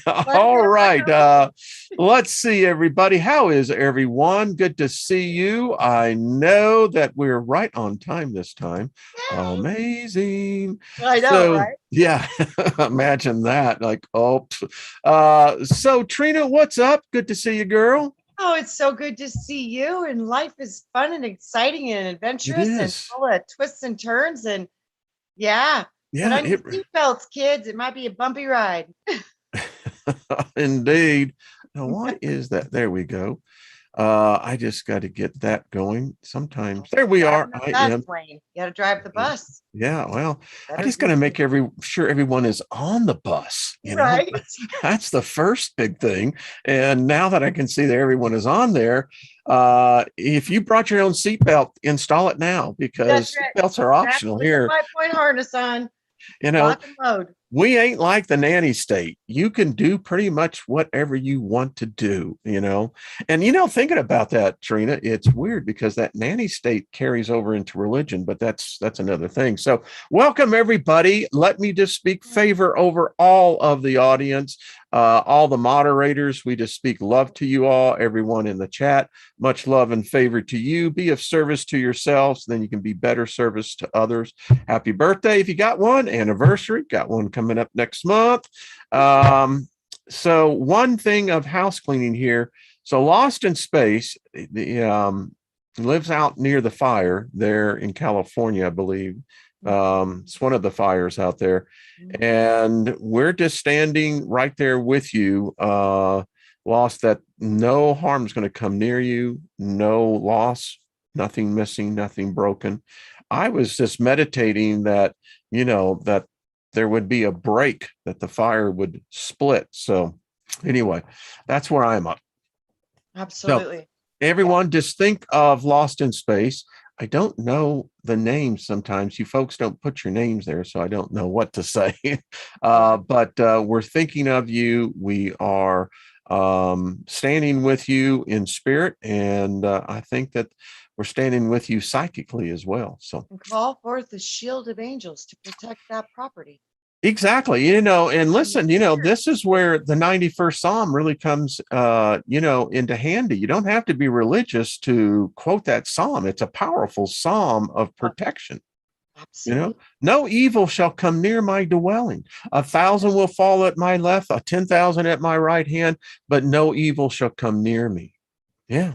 All right. Let's see, everybody. How is everyone? Good to see you. I know that we're right on time this time. Yay! Amazing. I know, So, right? yeah, imagine that. Like, oh, so Trina, what's up? Good to see you, girl. Oh, it's so good to see you. And life is fun and exciting and It adventurous and is. full of twists and turns. And yeah, put Yeah, on your seatbelts, kids. It might be a bumpy ride. indeed. Now, why is that? There we go. I just got to get that going. Sometimes there we are. Driving the I fast am. lane. You got to drive the bus. Yeah, well, I Better just got to be make sure everyone is on the bus, right. That's the first big thing. And now that I can see that everyone is on there, if you brought your own seatbelt, install it now That's because right. seatbelts are Snap, optional put the here. 5-point harness on. You know, Lock and load. we ain't like the nanny state. You can do pretty much whatever you want to do. And thinking about that, Trina, it's weird because that nanny state carries over into religion, but that's another thing. So welcome everybody. Let me just speak favor over all of the audience, all the moderators. We just speak love to you all, everyone in the chat. Much love and favor to you. Be of service to yourselves, then you can be better service to others. Happy birthday if you got one. Anniversary, got one coming up next month. So one thing of house cleaning here. So Lost in Space, lives out near the fire there in California, I believe. It's one of the fires out there. And we're just standing right there with you. Lost, that no harm is going to come near you, no loss, nothing missing, nothing broken. I was just meditating that, that there would be a break, that the fire would split. So anyway, that's where I'm up. So Absolutely. everyone just think of Lost in Space. I don't know the names sometimes. You folks don't put your names there, so I don't know what to say. But we're thinking of you. We are standing with you in spirit, and I think that we're standing with you psychically as well. So And call forth the shield of angels to protect that property. exactly, and listen, this is where the 91st Psalm really comes, into handy. You don't have to be religious to quote that Psalm. It's a powerful Psalm of protection. Absolutely. No evil shall come near my dwelling. 1,000 will fall at my left, 10,000 at my right hand, but no evil shall come near me. Yeah.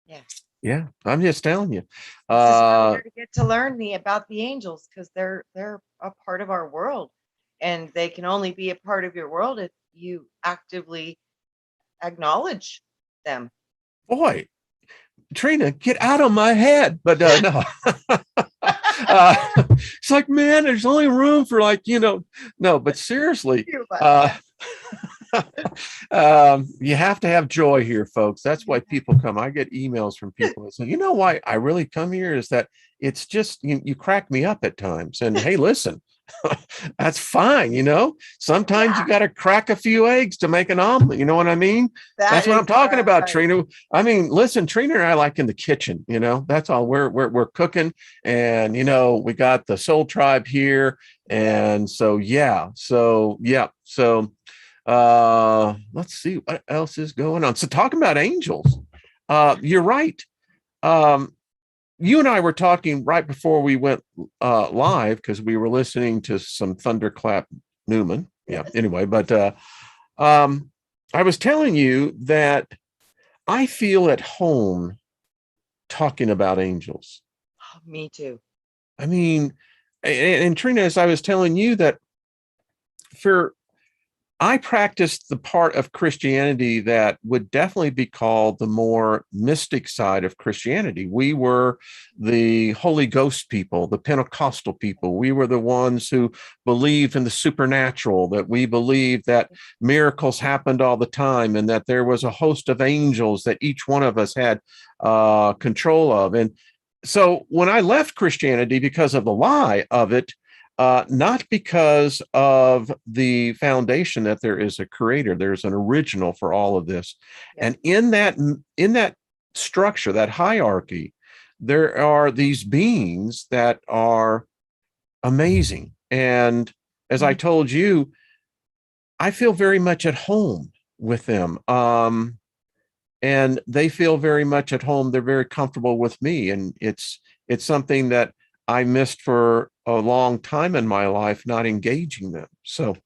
Yeah. Yeah. I'm just telling you. This is why we're to get to learn about the angels, because they're a part of our world, and they can only be a part of your world if you actively acknowledge them. Boy, Trina, get out of my head. But no. It's like, man, there's only room for no, but seriously, you have to have joy here, folks. That's why people come. I get emails from people that say, why I really come here is that it's just, you crack me up at times. And hey, listen, that's fine. Sometimes you got to crack a few eggs to make an omelet. You know what I mean? That's what I'm talking about, Trina. I mean, listen, Trina and I like in the kitchen, that's all we're cooking. And, we got the Soul Tribe here. And so, yeah. So, yeah. So, let's see what else is going on. So talking about angels, you're right. You and I were talking right before we went live because we were listening to some Thunderclap Newman. Yeah. Anyway, but I was telling you that I feel at home talking about angels. Oh, me too. I mean, and Trina, as I was telling you that I practiced the part of Christianity that would definitely be called the more mystic side of Christianity. We were the Holy Ghost people, the Pentecostal people. We were the ones who believed in the supernatural, that we believed that miracles happened all the time and that there was a host of angels that each one of us had control of. And so when I left Christianity because of the lie of it, not because of the foundation that there is a creator, there's an original for all of this. And in that structure, that hierarchy, there are these beings that are amazing. And as I told you, I feel very much at home with them. And they feel very much at home. They're very comfortable with me. And it's something that I missed for a long time in my life, not engaging them. So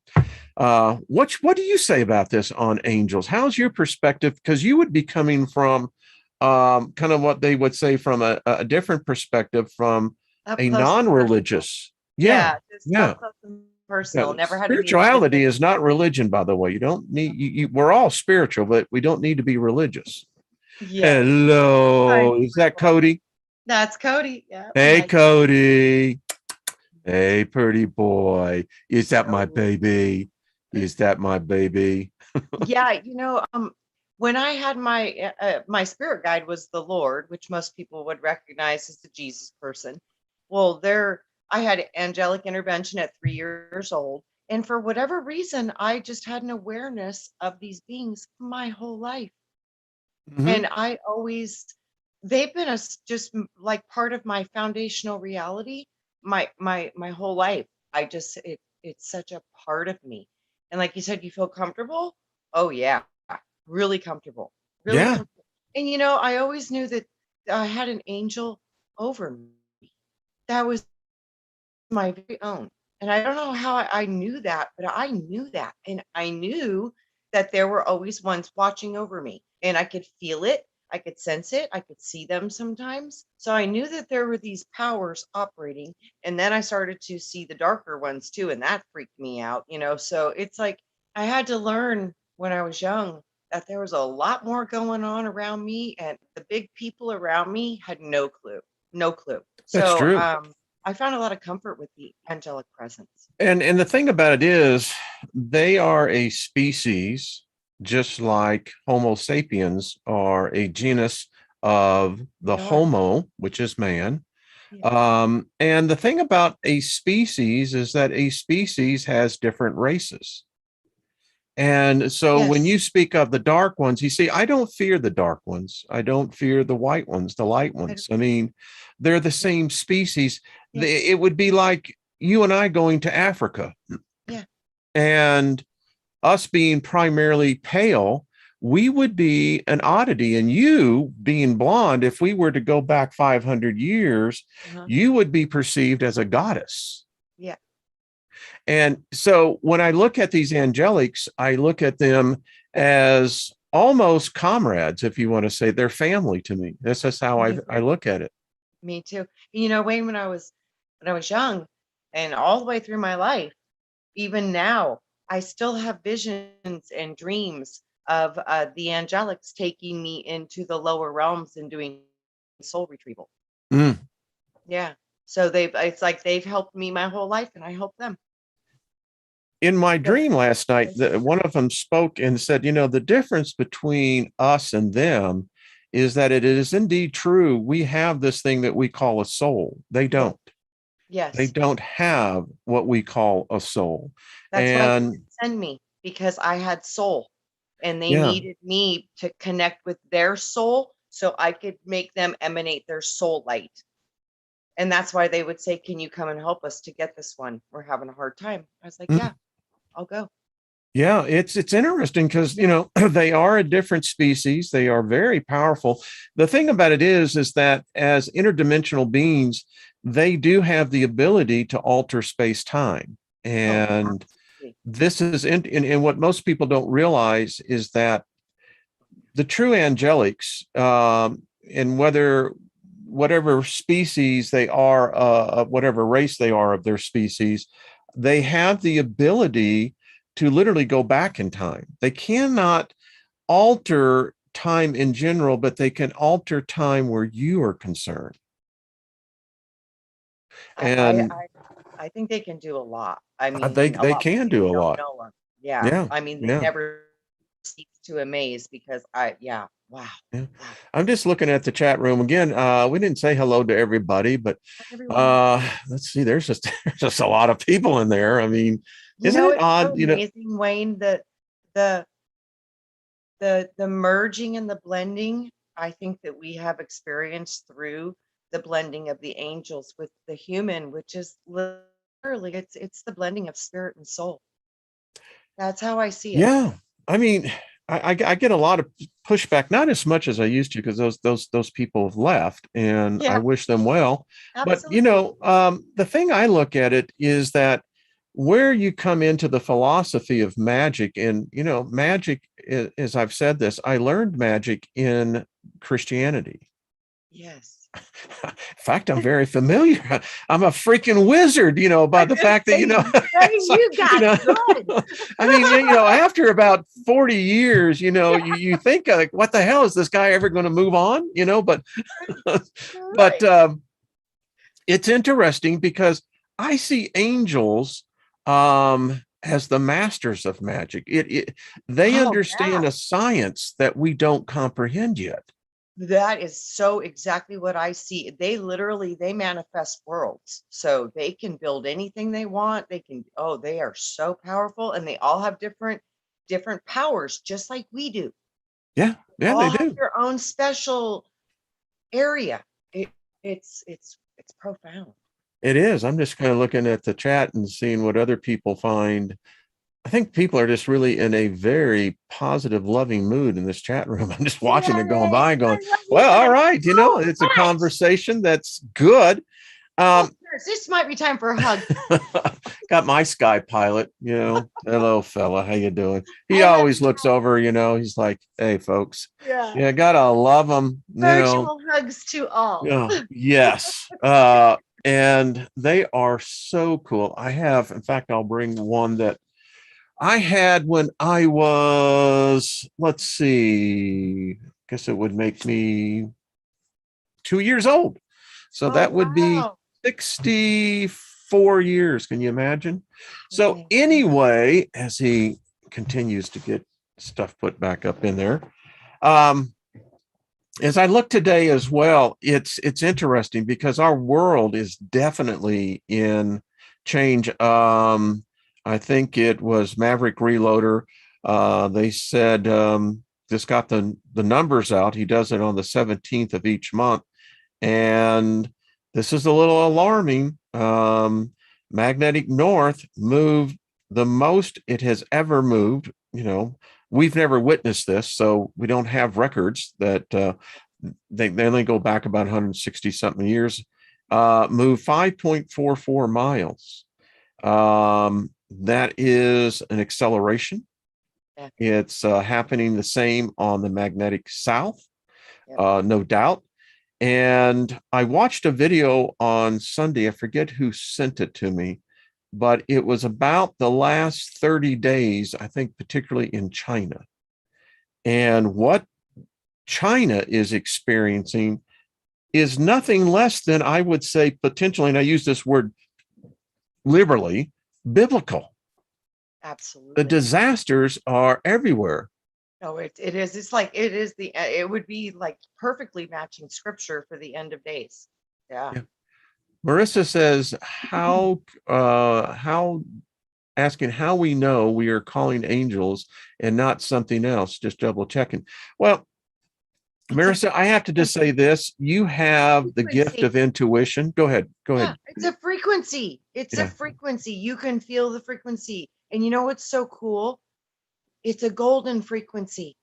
what do you say about this on angels? How's your perspective? Because you would be coming from kind of what they would say from a different perspective, from Up a close and personal. non-religious. Yeah, Yeah, just yeah. up close and Yeah, personal. Never had to be spirituality religious. is not religion, by the way. You don't need we're all spiritual, but we don't need to be religious. Yes. Hi, Hello, is that everyone. Cody? That's Cody. Yeah, Hey, my Cody. Hey, pretty boy. Is that my so baby? Is that my baby? yeah, when I had my spirit guide was the Lord, which most people would recognize as the Jesus person. Well, there I had angelic intervention at 3 years old, and for whatever reason, I just had an awareness of these beings my whole life. Hmm. And I always they've been just like part of my foundational reality my whole life. It's such a part of me. And like you said, you feel comfortable? Oh yeah, really comfortable. Really Yeah, comfortable. And I always knew that I had an angel over me. That was my very own. And I don't know how I knew that, but I knew that. And I knew that there were always ones watching over me. And I could feel it. I could sense it. I could see them sometimes. So I knew that there were these powers operating. And then I started to see the darker ones too. And that freaked me out. So it's like I had to learn when I was young that there was a lot more going on around me. And the big people around me had no clue. No clue. that's So, true. I found a lot of comfort with the angelic presence. And the thing about it is, they are a species, just like Homo sapiens are a genus of the They are. Homo, which is man. Yeah. And the thing about a species is that a species has different races. And so when Yes. you speak of the dark ones, you see, I don't fear the dark ones. I don't fear the white ones, the light I ones. don't I mean, they're the yeah. same species. Yeah. It would be like you and I going to Africa Yeah. and us being primarily pale, we would be an oddity. And you being blonde, if we were to go back 500 years, Uh-huh. you would be perceived as a goddess. Yeah. And so when I look at these angelics, I look at them as almost comrades, if you want to say they're family to me. This is how Me I too. look at it. Me too. Wayne, when I was young and all the way through my life, even now, I still have visions and dreams of the angelics taking me into the lower realms and doing soul retrieval. Mm. Yeah. So it's like they've helped me my whole life and I help them. In my So dream last night, one of them spoke and said, the difference between us and them is that it is indeed true. We have this thing that we call a soul. They yeah. don't. They Yes. don't have what we call a soul. That's why they And didn't send me because I had soul and they yeah, needed me to connect with their soul so I could make them emanate their soul light. And that's why they would say, "Can you come and help us to get this one? We're having a hard time." I was like, "Yeah, mm, I'll go." yeah, it's interesting because they are a different species. They are very powerful. The thing about it is that as interdimensional beings, they do have the ability to alter space time. Oh, And absolutely. this is and what most people don't realize is that the true angelics, and whatever species they are, of whatever race they are of their species, they have the ability to literally go back in time. They cannot alter time in general, but they can alter time where you are concerned. I I And I I think they can do a lot. I they mean, a they lot more can than do we a don't lot. know of. Yeah. Yeah, I mean, they yeah. never cease to amaze because yeah. Wow. Yeah. Wow. I'm just looking at the chat room again. We didn't say hello to everybody, but Hi, everyone. let's see, there's just there's just a lot of people in there. I mean, isn't it It's so odd? amazing, Wayne, the the merging and the blending, I think that we have experienced through the blending of the angels with the human, which is literally it's the blending of spirit and soul. That's how I see it. Yeah. I mean, I get a lot of pushback, not as much as I used to, because those people have left, and I Yeah, wish them well. But absolutely. the thing I look at it is that where you come into the philosophy of magic, and magic, as I've said this, I learned magic in Christianity. Yes. In fact, I'm very familiar. I'm a freaking wizard, by I the just fact that, say, it's like, you got good. I mean, after about 40 years, you think like, what the hell is this guy ever going to move on? But, but, Right. it's interesting because I see angels, as the masters of magic. They Oh, yeah. understand a science that we don't comprehend yet. That is so exactly what I see. They manifest worlds. So they can build anything they want. They are so powerful, and they all have different powers, just like we do. Yeah, yeah, they All have do. their own special area. It, it's profound. It is. I'm just kind of looking at the chat and seeing what other people find. I think people are just really in a very positive, loving mood in this chat room. I'm just watching it going Yay! by, I going, love you well, all guys right, so it's a much. conversation that's good. Oh, Um, this might be time for a hug. got my sky pilot, hello fella, how you doing? He I love always you. looks over, he's like, hey folks, Yeah. yeah, gotta love them, Virtual hugs to all. yeah, yes. And they are so cool. In fact, I'll bring one that I had when I was, let's see, guess it would make me 2 years old. So Oh, that would be wow. 64 years. Can you imagine? So, Okay. anyway, as he continues to get stuff put back up in there, um, as I look today as well, it's interesting because our world is definitely in change. I think it was Maverick Reloader. They said, just got the numbers out. He does it on the 17th of each month, and this is a little alarming. Magnetic North moved the most it has ever moved. We've never witnessed this, so we don't have records that they only go back about 160 something years. Move 5.44 miles. That is an acceleration. Yeah. It's happening the same on the magnetic south, Yep. no doubt. And I watched a video on Sunday. I forget who sent it to me, but it was about the last 30 days, I think, particularly in China. And what China is experiencing is nothing less than, I would say, potentially, and I use this word liberally, biblical. The Absolutely. disasters are everywhere. No, it is. It's like it would be like perfectly matching scripture for the end of days. Yeah. Yeah. Marissa says, how asking how we know we are calling angels and not something else, just double checking. Well, Marissa, I have to just say this. You have the gift Frequency. of intuition. Go ahead. Go Yeah, ahead. it's a frequency. It's a Yeah, frequency. You can feel the frequency. And you know what's so cool? It's a golden frequency.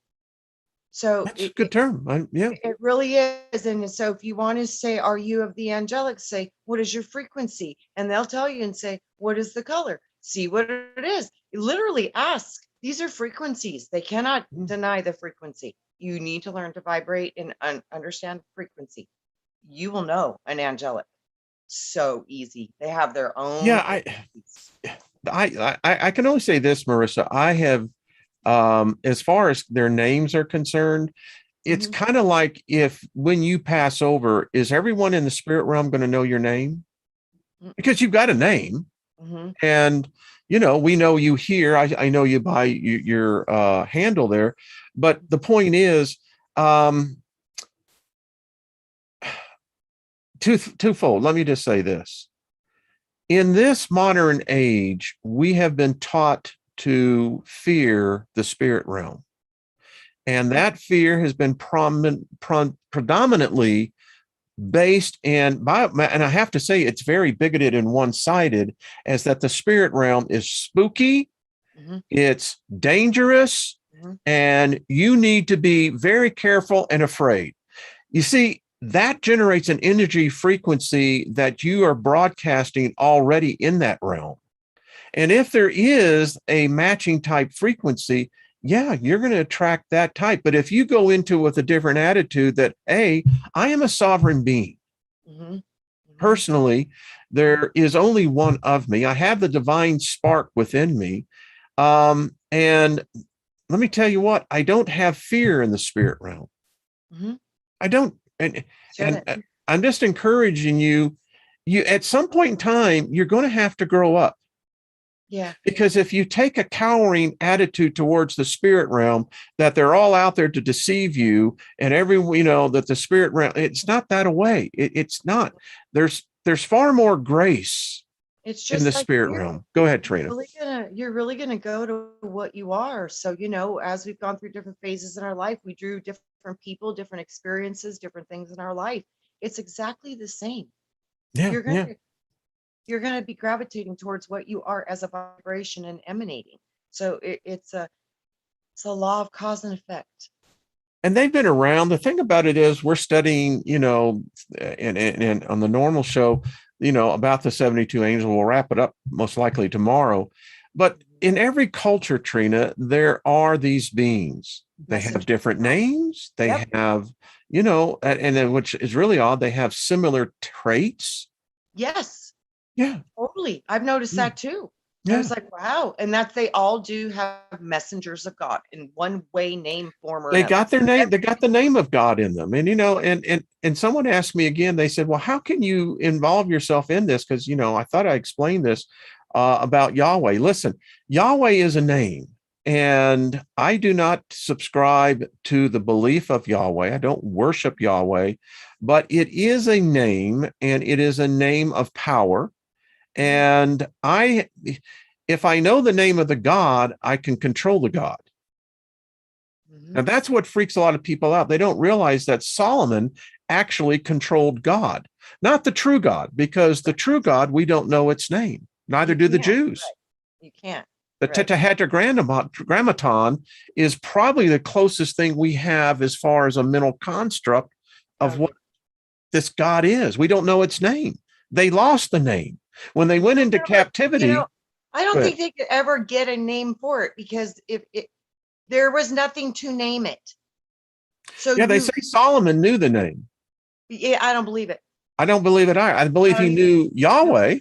So that's a good term. Yeah. it really is. And so if you want to say, are you of the angelic? Say, what is your frequency? And they'll tell you and say, what is the color? See what it is. You literally ask. These are frequencies. They cannot deny the frequency. You need to learn to vibrate and understand frequency. You will know an angelic. So easy. They have their own Yeah, frequencies. I can only say this, Marissa. I have, as far as their names are concerned, it's Mhm. kind of like, if when you pass over, is everyone in the spirit realm going to know your name? Because you've got a name, Mhm. and we know you here. I know you by your handle there, but the point is, um, twofold. Let me just say this. In this modern age, we have been taught to fear the spirit realm. And Mhm. that fear has been predominantly based and I have to say it's very bigoted and one-sided, as that the spirit realm is spooky Mhm. It's dangerous, Mhm. and you need to be very careful and afraid. You see, that generates an energy frequency that you are broadcasting already in that realm. And if there is a matching type frequency, yeah, you're going to attract that type. But if you go into with a different attitude that, hey, I am a sovereign being. Mhm. Mhm. Personally, there is only one of me. I have the divine spark within me. And let me tell you what, I don't have fear in the spirit realm. Mhm. I don't. And Shouldn't. I'm just encouraging you, at some point in time, you're going to have to grow up. Yeah. Because if you take a cowering attitude towards the spirit realm, that they're all out there to deceive you, and that the spirit realm, it's not that way. It's not. There's far more grace It's in the just like spirit you. realm. Go ahead, Trina. You're really gonna go to what you are. So, as we've gone through different phases in our life, we drew different people, different experiences, different things in our life. It's exactly the same. Yeah, You're yeah. gonna you're gonna be gravitating towards what you are as a vibration and emanating. So it's a law of cause and effect. And they've been around. The thing about it is, we're studying, and on the normal show, about the 72 angels. We'll wrap it up most likely tomorrow. But in every culture, Trina, there are these beings. They have Messengers. different names. They Yep. have, and then, which is really odd, they have similar traits. Yes. Yeah, Totally. I've noticed yeah, that too. I yeah. was like, wow. And that they all do have messengers of God in one way, name, form, or They another. got their name. They got Everything. the name of God in them. And and someone asked me again. They said, "Well, how can you involve yourself in this?" Because I thought I explained this about Yahweh. Listen, Yahweh is a name, and I do not subscribe to the belief of Yahweh. I don't worship Yahweh, but it is a name, and it is a name of power. Mhm. And if I know the name of the God, I can control the God. Mhm. Now, that's what freaks a lot of people out. They don't realize that Solomon actually controlled God, not the true God, because the true God, we don't know its name. Neither You do the can't. Jews. Right. You can't. The Right. Tetragrammaton is probably the closest thing we have as far as a mental construct of Oh, what this God is. We don't know its name. They lost the name. When they went they'll into never, captivity, I go don't ahead. think they could ever get a name for it because if there was nothing to name it. So Yeah, they say Solomon knew the name. yeah, I don't believe it. I don't believe it. I believe I don't he either. knew Nope. Yahweh.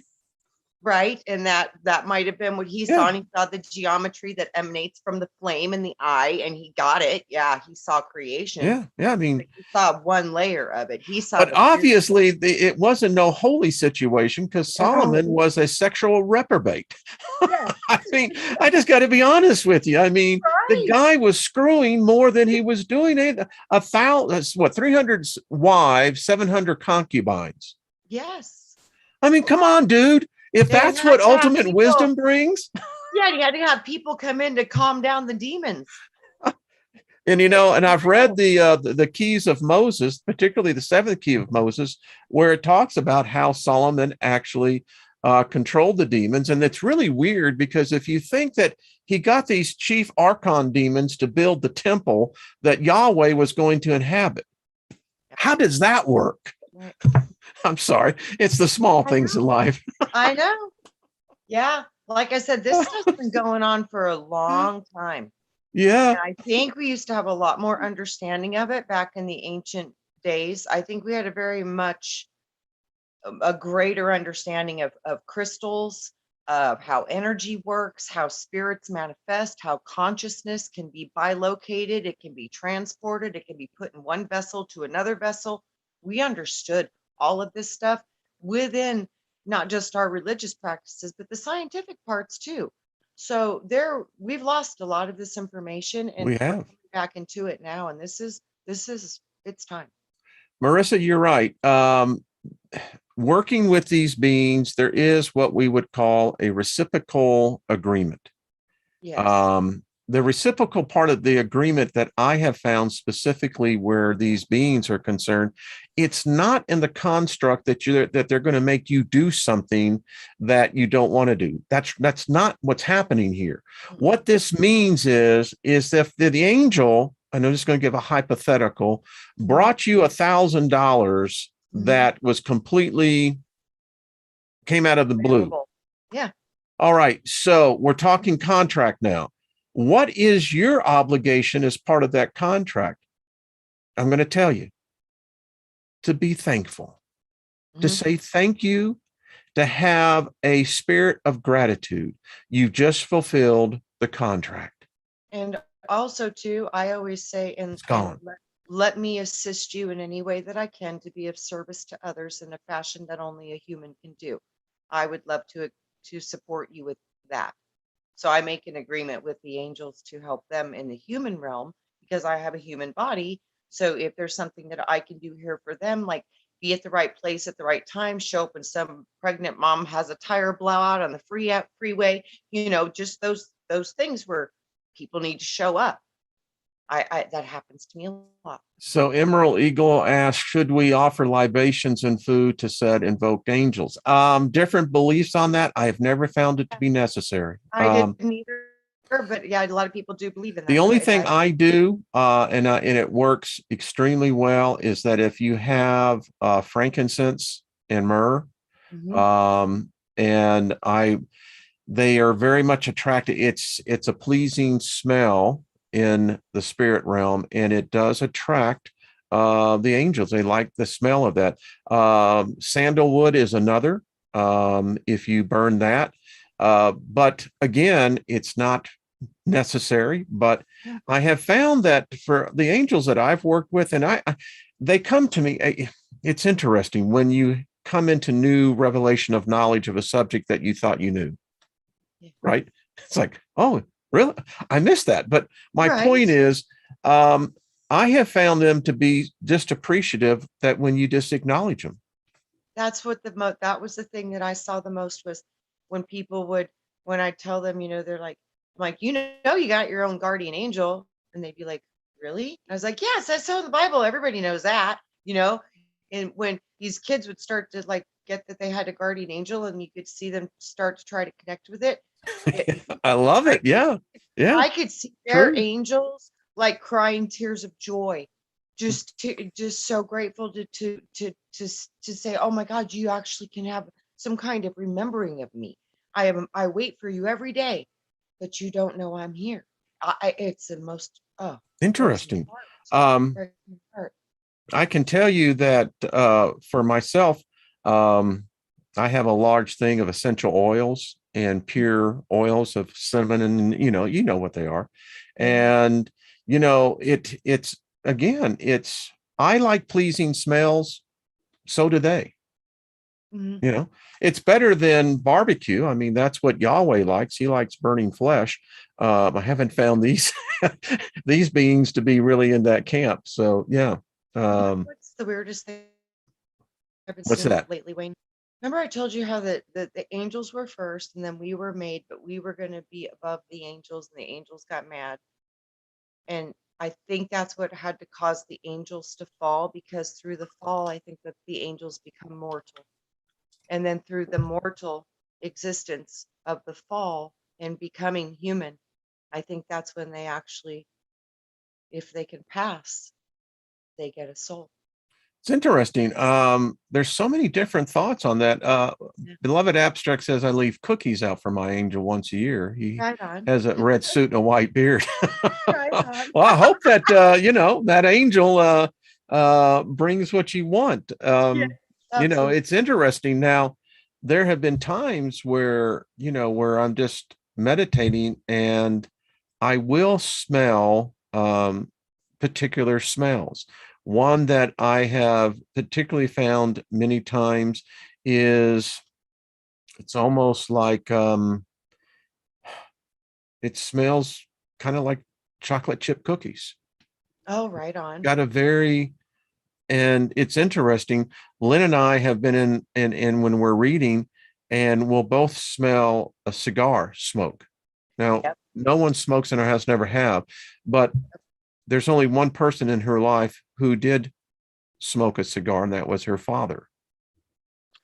Right. And that might have been what he Yeah. saw. And he saw the geometry that emanates from the flame in the eye, and he got it. Yeah, he saw creation, Yeah. Yeah. I mean, but he saw one layer of it. He saw but the pure. obviously, it wasn't no holy situation because Oh, Solomon was a sexual reprobate. yes. I mean, I just got to be honest with you. I mean, the Right. guy was screwing more than he was doing. A thousand, what, 300 wives, 700 concubines. Yes. I mean, come on, dude. If They that's had what to have ultimate people. wisdom brings, Yeah, you had to have people come in to calm down the demons. and It's and I've read real. the keys of Moses, particularly the seventh key of Moses, where it talks about how Solomon actually controlled the demons. And it's really weird because if you think that he got these chief archon demons to build the temple that Yahweh was going to inhabit, how does that work? Right. I'm sorry, it's the small I things in know. life. I know. Yeah. Like I said, this stuff's been going on for a long time. Yeah, And I think we used to have a lot more understanding of it back in the ancient days. I think we had a very much a greater understanding of crystals, of how energy works, how spirits manifest, how consciousness can be bilocated, it can be transported, it can be put in one vessel to another vessel. We understood all of this stuff within not just our religious practices, but the scientific parts too. So we've lost a lot of this information we and we're have. coming back into it now. And this is it's time. Marissa, you're right. Working with these beings, there is what we would call a reciprocal agreement. Yes. the reciprocal part of the agreement that I have found specifically where these beings are concerned, it's not in the construct that they're going to make you do something that you don't want to do. That's not what's happening here. What this means is if the angel, I know, just going to give a hypothetical, brought you $1,000 that was completely came out of the blue. Yeah. All right. So we're talking contract now. What is your obligation as part of that contract? I'm going to tell you, to be thankful, to say thank you, to have a spirit of gratitude. You've just fulfilled the contract. And also too, I always say, and let me assist you in any way that I can to be of service to others in a fashion that only a human can do. I would love to support you with that. So I make an agreement with the angels to help them in the human realm because I have a human body. So if there's something that I can do here for them, like be at the right place at the right time, show up when some pregnant mom has a tire blowout on the freeway, just those things where people need to show up. I that happens to me a lot. So Emerald Eagle asks, should we offer libations and food to said invoked angels? Different beliefs on that. I have never found it to be necessary. I didn't either, but yeah, a lot of people do believe in that. The only thing I do, and it works extremely well, is that if you have frankincense and myrrh, and they are very much attracted. It's a pleasing smell in the spirit realm, and it does attract the angels. They like the smell of that. Sandalwood is another, if you burn that. But again, it's not necessary. But I have found that for the angels that I've worked with, and they come to me. It's interesting when you come into new revelation of knowledge of a subject that you thought you knew. Right? It's like, oh, really? I missed that. But my point is, I have found them to be just appreciative that when you just acknowledge them. That's what that was the thing that I saw the most, was when people when I tell them, they're like, I'm like, you got your own guardian angel. And they'd be like, really? And I was like, yes, that's so in the Bible. Everybody knows that, and when these kids would start to like get that they had a guardian angel and you could see them start to try to connect with it. I love it. Yeah. I could see their angels like crying tears of joy, just so grateful to say, oh my God, you actually can have some kind of remembering of me. I wait for you every day, but you don't know I'm here. It's the most interesting. I can tell you that for myself, I have a large thing of essential oils and pure oils of cinnamon, and you know what they are. And it's again, I like pleasing smells, so do they. It's better than barbecue. I mean, that's what Yahweh likes. He likes burning flesh. I haven't found these these beings to be really in that camp. So yeah. What's the weirdest thing I've been seeing lately, Wayne? Remember I told you how the angels were first and then we were made, but we were going to be above the angels and the angels got mad. And I think that's what had to cause the angels to fall, because through the fall, I think that the angels become mortal. And then through the mortal existence of the fall and becoming human, I think that's when they actually, if they can pass, they get a soul. It's interesting. There's so many different thoughts on that. Beloved Abstract says I leave cookies out for my angel once a year. He has a red suit and a white beard. Well, I hope that that angel brings what you want. It's interesting. Now, there have been times where where I'm just meditating and I will smell particular smells. One that I have particularly found many times is it's almost like it smells kind of like chocolate chip cookies. Oh, right on. And it's interesting. Lynn and I have been in when we're reading, and we'll both smell a cigar smoke. Now, no one smokes in our house, never have. But there's only one person in her life who did smoke a cigar, and that was her father.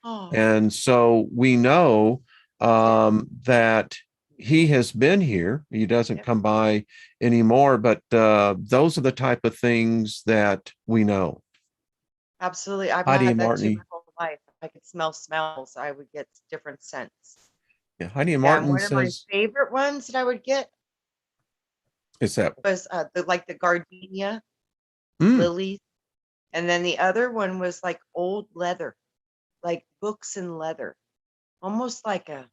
Oh, And so we know that he has been here. He doesn't yep. come by anymore, but those are the type of things that we know. Absolutely. I've Heidi had and that too Martin. my whole life. I could smell smells. I would get different scents. Yeah, Heidi and Yeah, and Martin one of my says, favorite ones that I would get is that, was the gardenia mm, lilies, and then the other one was like old leather, like books and leather, almost like it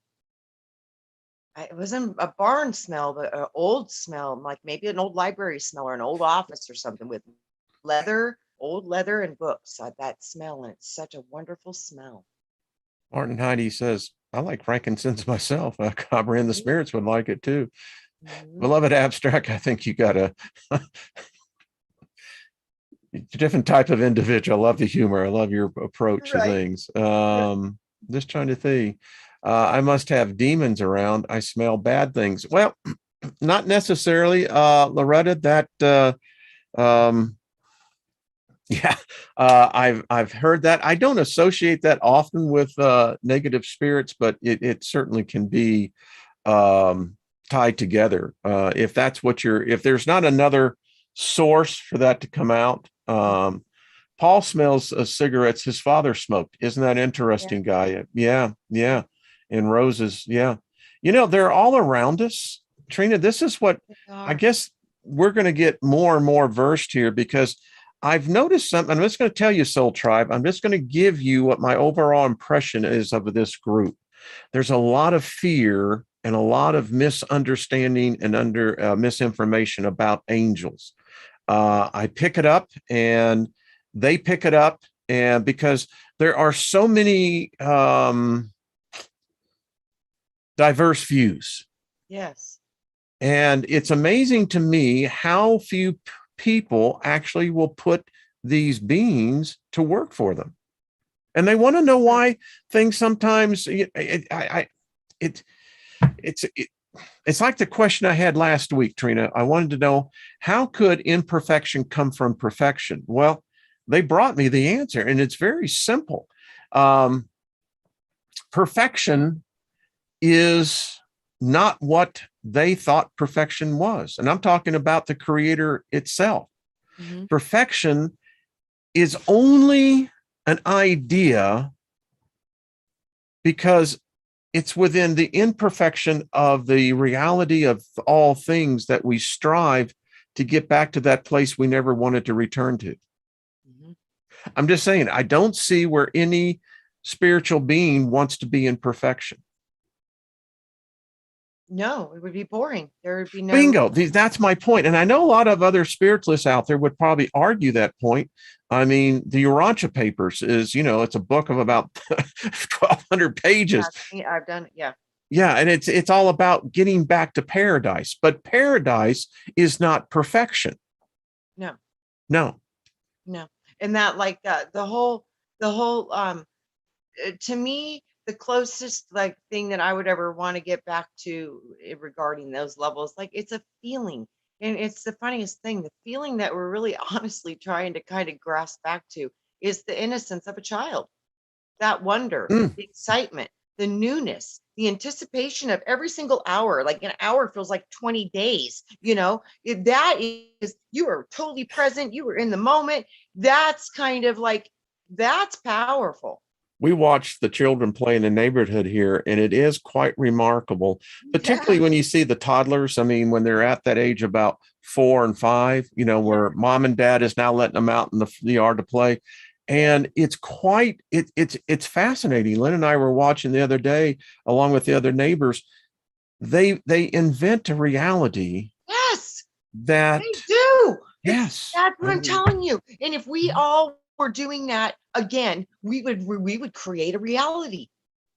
wasn't a barn smell, but an old smell, like maybe an old library smell or an old office or something with leather, old leather and books. That smell, and it's such a wonderful smell. Martin Heidi says, I like frankincense myself. Cobra and the Mhm, spirits would like it too. mhm. Beloved Abstract, I think you got a different type of individual. I love the humor. I love your approach to Right. things. Yeah. Just trying to think. I must have demons around. I smell bad things. Well, not necessarily, Loretta. That um, yeah, I've heard that. I don't associate that often with negative spirits, but it certainly can be um, tied together. If that's what if there's not another source for that to come out. Paul smells cigarettes his father smoked. Isn't that Yeah. interesting, guy? Yeah, yeah. And roses, yeah. They're all around us. Trina, this is what They I are. guess we're going to get more and more versed here because I've noticed something. I'm just going to tell you, Soul Tribe. I'm just going to give you what my overall impression is of this group. There's a lot of fear and a lot of misunderstanding and misinformation about angels. I pick it up and they pick it up, and because there are so many diverse views, Yes. and it's amazing to me how few people actually will put these beings to work for them, and they want to know Right. why things sometimes it it's it's like the question I had last week, Trina. I wanted to know, how could imperfection come from perfection? Well, they brought me the answer, and it's very simple. Um, Perfection is not what they thought perfection was. And I'm talking about the creator itself. Hmm. Perfection is only an idea because it's within the imperfection of the reality of all things that we strive to get back to that place we never wanted to return to. Hmm. I'm just saying, I don't see where any spiritual being wants to be in perfection. No, it would be boring. There would be no. Bingo. That's my point. And I know a lot of other spiritualists out there would probably argue that point. I mean, the Urantia Papers is, it's a book of about 1,200 pages. I've done it. Yeah. Yeah, and it's all about getting back to paradise, but paradise is not perfection. No. No. No. And that, like, the whole to me, the closest like thing that I would ever want to get back to regarding those levels, like, it's a feeling. And it's the funniest thing. The feeling that we're really honestly trying to kind of grasp back to is the innocence of a child. That wonder, Mm. the excitement, the newness, the anticipation of every single hour. Like, an hour feels like 20 days, that is, you are totally present. You were in the moment. That's kind of like, that's powerful. We watch the children play in the neighborhood here, and it is quite remarkable, Yeah. particularly when you see the toddlers. I mean, when they're at that age about 4 and 5, Yeah. where mom and dad is now letting them out in the yard to play. Yeah. And it's quite it's fascinating. Lynn and I were watching the other day, along with the other neighbors. They invent a reality Yes. that, They do. yes, That's what I I'm mean, telling you. And if we all were doing that again, we would create a reality.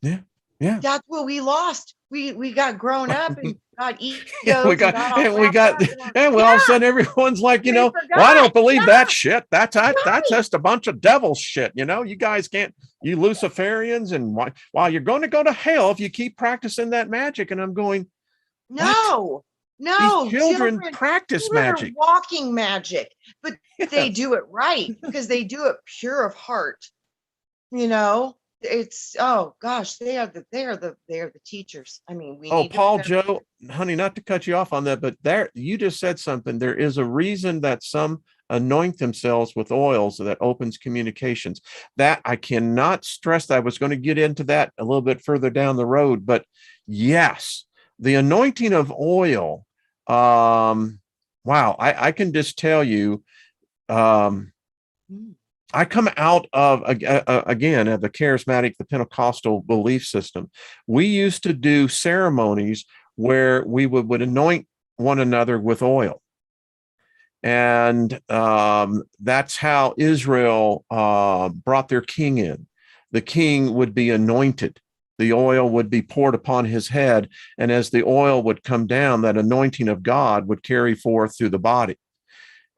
yeah, yeah. That's what we lost. We got grown up and got Yeah, we egos and got got all and we wrapped got up in our, and well, all of a yeah, sudden everyone's like, we well, I forgot. don't believe that Yeah, shit. That's right. just a bunch of devil shit. You guys can't, you Luciferians, and why you're going to go to hell if you keep practicing that magic. And I'm going, what? No, These No, children practice children are magic. walking magic, but they Yes. do it right because they do it pure of heart. You know, it's, oh gosh, they are the teachers. I mean, we Oh, need to Paul, remember. Joe, honey, not to cut you off on that, but there you just said something. There is a reason that some anoint themselves with oils that opens communications. That I cannot stress that. I was going to get into that a little bit further down the road, but yes, the anointing of oil. Wow, I can just tell you, um, Mm. I come out of, again, of the charismatic, the Pentecostal belief system. We used to do ceremonies where we would anoint one another with oil. And that's how Israel brought their king in. The king would be anointed. The oil would be poured upon his head. And as the oil would come down, that anointing of God would carry forth through the body.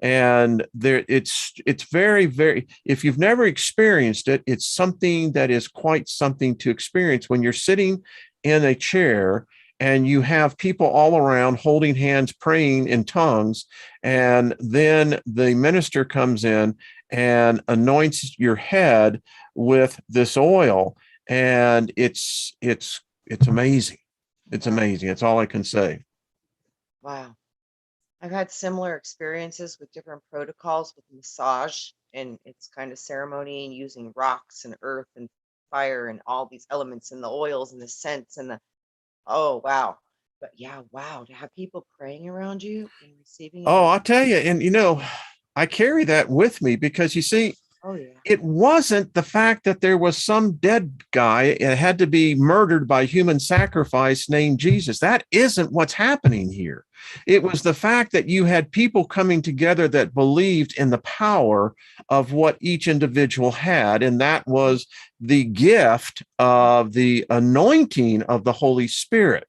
And there it's very, very, if you've never experienced it, it's something that is quite something to experience when you're sitting in a chair and you have people all around holding hands, praying in tongues, and then the minister comes in and anoints your head with this oil, and it's amazing. It's Wow. amazing. It's all I can say. Wow. I've had similar experiences with different protocols with massage, and it's kind of ceremony and using rocks and earth and fire and all these elements and the oils and the scents and the, oh wow. But yeah, wow, to have people praying around you and receiving it Oh, in, I'll tell you, and I carry that with me because you see, oh yeah. it wasn't the fact that there was some dead guy it had to be murdered by human sacrifice named Jesus. That isn't what's happening here. It was the fact that you had people coming together that believed in the power of what each individual had, and that was the gift of the anointing of the Holy Spirit.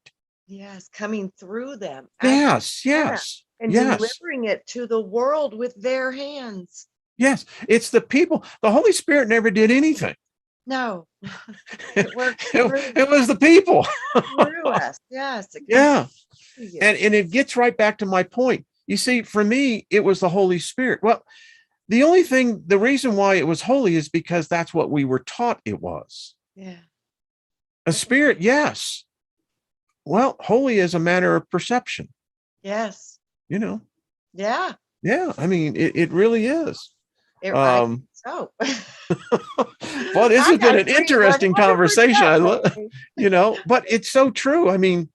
Yes, coming through them as Yes, yeah, yes, and yes. delivering it to the world with their hands. Yes, it's the people. The Holy Spirit never did anything. No, it, it works through it was the people. through us. Yes, it comes Yeah. through you. And it gets right back to my point. You see, for me, it was the Holy Spirit. Well, the reason why it was holy is because that's what we were taught it was. Yeah. A spirit, yes. Well, holy is a matter of perception, Yes. you know. Yeah. Yeah, I mean, it really is. I think Um, so. well, this has been I an agree one interesting hundred conversation. percent, Ray. But it's so true. I mean,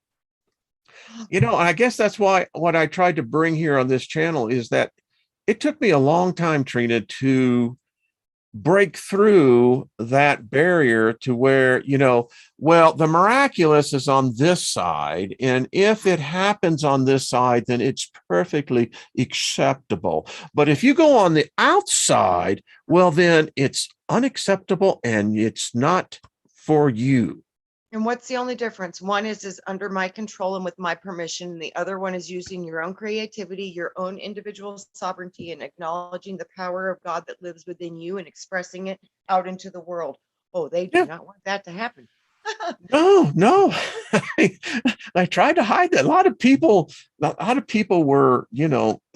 I guess that's why what I tried to bring here on this channel is that it took me a long time, Trina, to break through that barrier to where, well, the miraculous is on this side. And if it happens on this side, then it's perfectly acceptable. But if you go on the outside, well, then it's unacceptable and it's not for you. And what's the only difference? One is under my control and with my permission. And the other one is using your own creativity, your own individual sovereignty, and acknowledging the power of God that lives within you and expressing it out into the world. Oh, they do Yeah. not want that to happen. No. I tried to hide that. A lot of people were,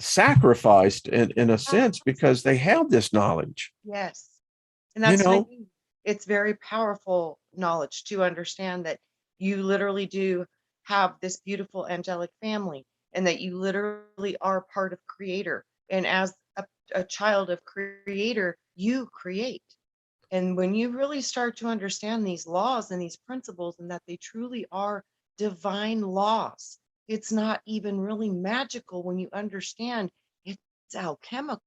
sacrificed in a sense because they have this knowledge, Yes. And you that's what I know. mean. It's very powerful knowledge to understand that you literally do have this beautiful angelic family and that you literally are part of Creator. And as a child of Creator, you create. And when you really start to understand these laws and these principles and that they truly are divine laws, it's not even really magical when you understand it's alchemical.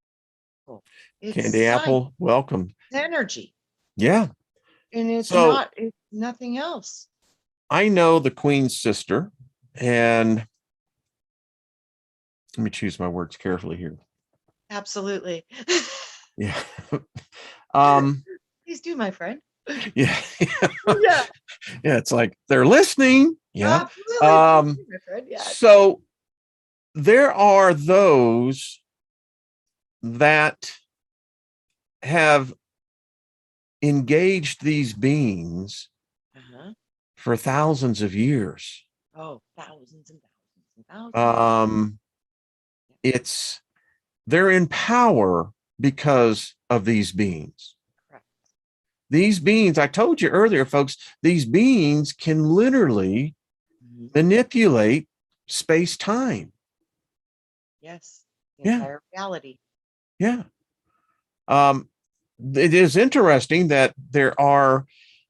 It's Candy science, apple, welcome. energy, Yeah. and So it's nothing else. I know the Queen's sister, and let me choose my words carefully here. Absolutely. Yeah. um, Please do, my friend. yeah. Yeah, Yeah, it's like they're listening. Yeah. absolutely. Please do, my friend. Yeah. So there are those that have engaged these beings Uh-huh. for thousands of years. Oh, thousands and thousands. 10,000. It's they're in power because of these beings. Correct. These beings, I told you earlier, folks, these beings can literally manipulate space-time. Yes. The Yeah. entire reality. Yeah. It is interesting that there are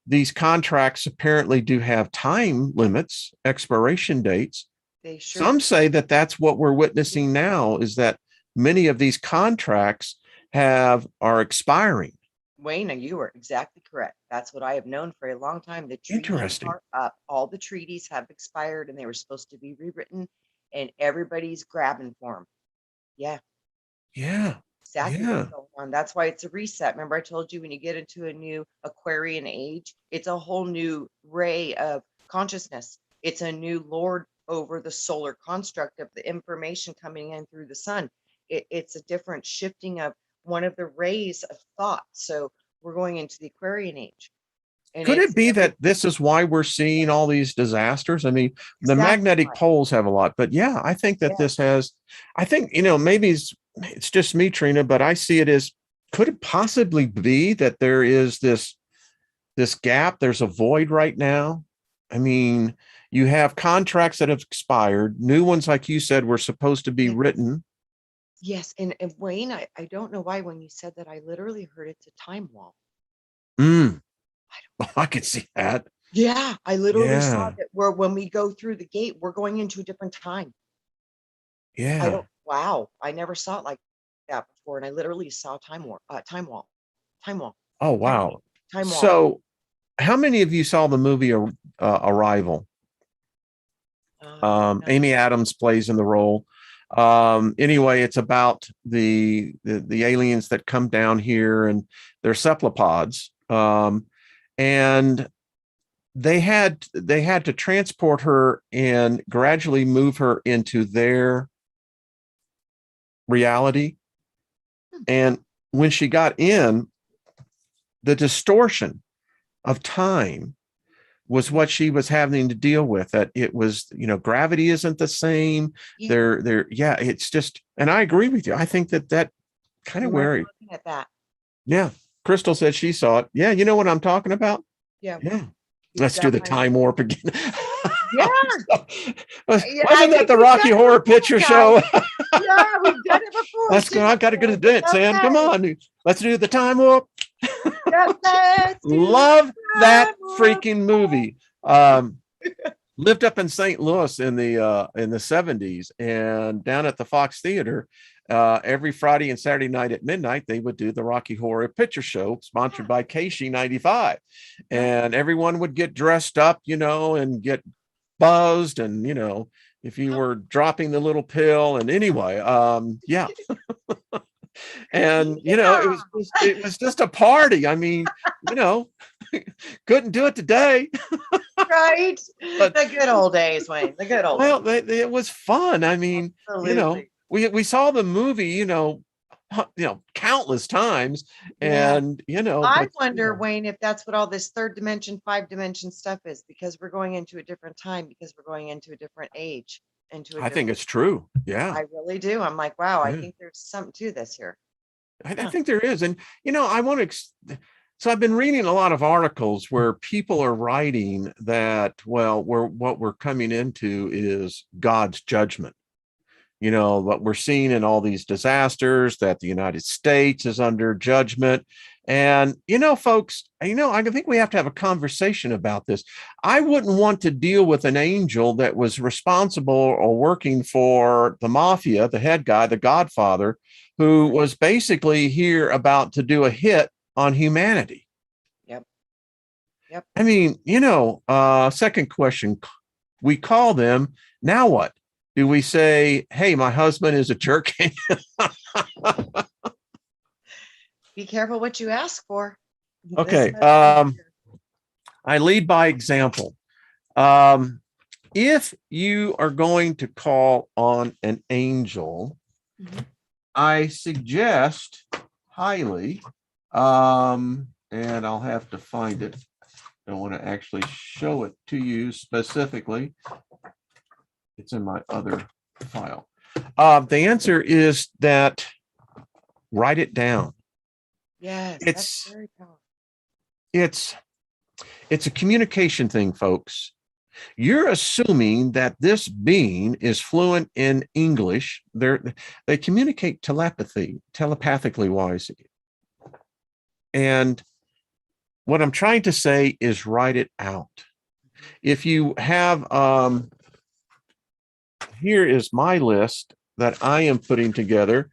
these contracts apparently do have time limits, expiration dates. They sure Some do. say that that's what we're witnessing now, is that many of these contracts are expiring. Wayne, you are exactly correct. That's what I have known for a long time. The treaties Interesting. are up. All the treaties have expired and they were supposed to be rewritten, and everybody's grabbing for them. Yeah, Yeah. exactly what's Yeah. going on. That's why it's a reset. Remember, I told you when you get into a new Aquarian age, it's a whole new ray of consciousness. It's a new lord over the solar construct of the information coming in through the sun. It's a different shifting of one of the rays of thought. So we're going into the Aquarian age. And Could it it's be that this is why we're seeing all these disasters? I mean, the exactly magnetic right. poles have a lot, but yeah, I think that this has, I think, maybe it's just me, Trina, but I see it as, could it possibly be that there is this gap? There's a void right now. I mean, you have contracts that have expired. New ones, like you said, were supposed to be written. Yes. And Wayne, I don't know why when you said that, I literally heard it's a time wall. I could see that. Yeah, I literally saw Yeah. that where when we go through the gate, we're going into a different time. Yeah. Wow, I never saw it like that before. And I literally saw time wall, time wall, Oh, time, wow. time wall. So how many of you saw the movie Arrival? No. Amy Adams plays in the role. Anyway, it's about the aliens that come down here, and they're cephalopods. And they had to transport her and gradually move her into their reality. And when she got in, the distortion of time was what she was having to deal with. That it was, gravity isn't the same. Yeah. Yeah, it's just, and I agree with you. I think that kind You of might where be looking at that. yeah. Crystal said she saw it. Yeah, you know what I'm talking about? Yeah. Yeah. Let's do the That might time warp again. Yeah. Yeah, I Wasn't that think the we've done Rocky it Horror before, Picture guys. Show? Yeah, we've done it before. Let's go. I got to go to the dance, Sam. Come Okay. on. Let's do the time warp. Yep, let's do Love that time warp. freaking movie. Lived up in St. Louis in the 70s, and down at the Fox Theater, every Friday and Saturday night at midnight, they would do the Rocky Horror Picture Show, sponsored by Casey 95. And everyone would get dressed up, and get buzzed. And, if you were dropping the little pill, and anyway, yeah. And, it was just a party. I mean, couldn't do it today. Right? But The good old days, Wayne. The good old well, days. it was fun. I mean, Absolutely. we saw the movie, countless times, Yeah. and I but wonder, Wayne, if that's what all this third dimension, 5 dimension stuff is, because we're going into a different time, because we're going into a different age, into a I think different. it's true. Yeah, I really do. I'm like, wow, I yeah. think there's something to this here. I think there is, and I want to. So I've been reading a lot of articles where people are writing that, well, what we're coming into is God's judgment. What we're seeing in all these disasters, that the United States is under judgment. And, folks, I think we have to have a conversation about this. I wouldn't want to deal with an angel that was responsible or working for the mafia, the head guy, the Godfather, who was basically here about to do a hit on humanity. Yep. Yep. I mean, second question, we call them, now what? Do we say, hey, my husband is a jerk? Be careful what you ask for. Okay. I lead by example. If you are going to call on an angel, I suggest highly, and I'll have to find it. I want to actually show it to you specifically. It's in my other file. The answer is that write it down. Yes, that's It's very powerful. it's a communication thing, folks. You're assuming that this being is fluent in English. They communicate telepathically wise. And what I'm trying to say is write it out. If you have, here is my list that I am putting together.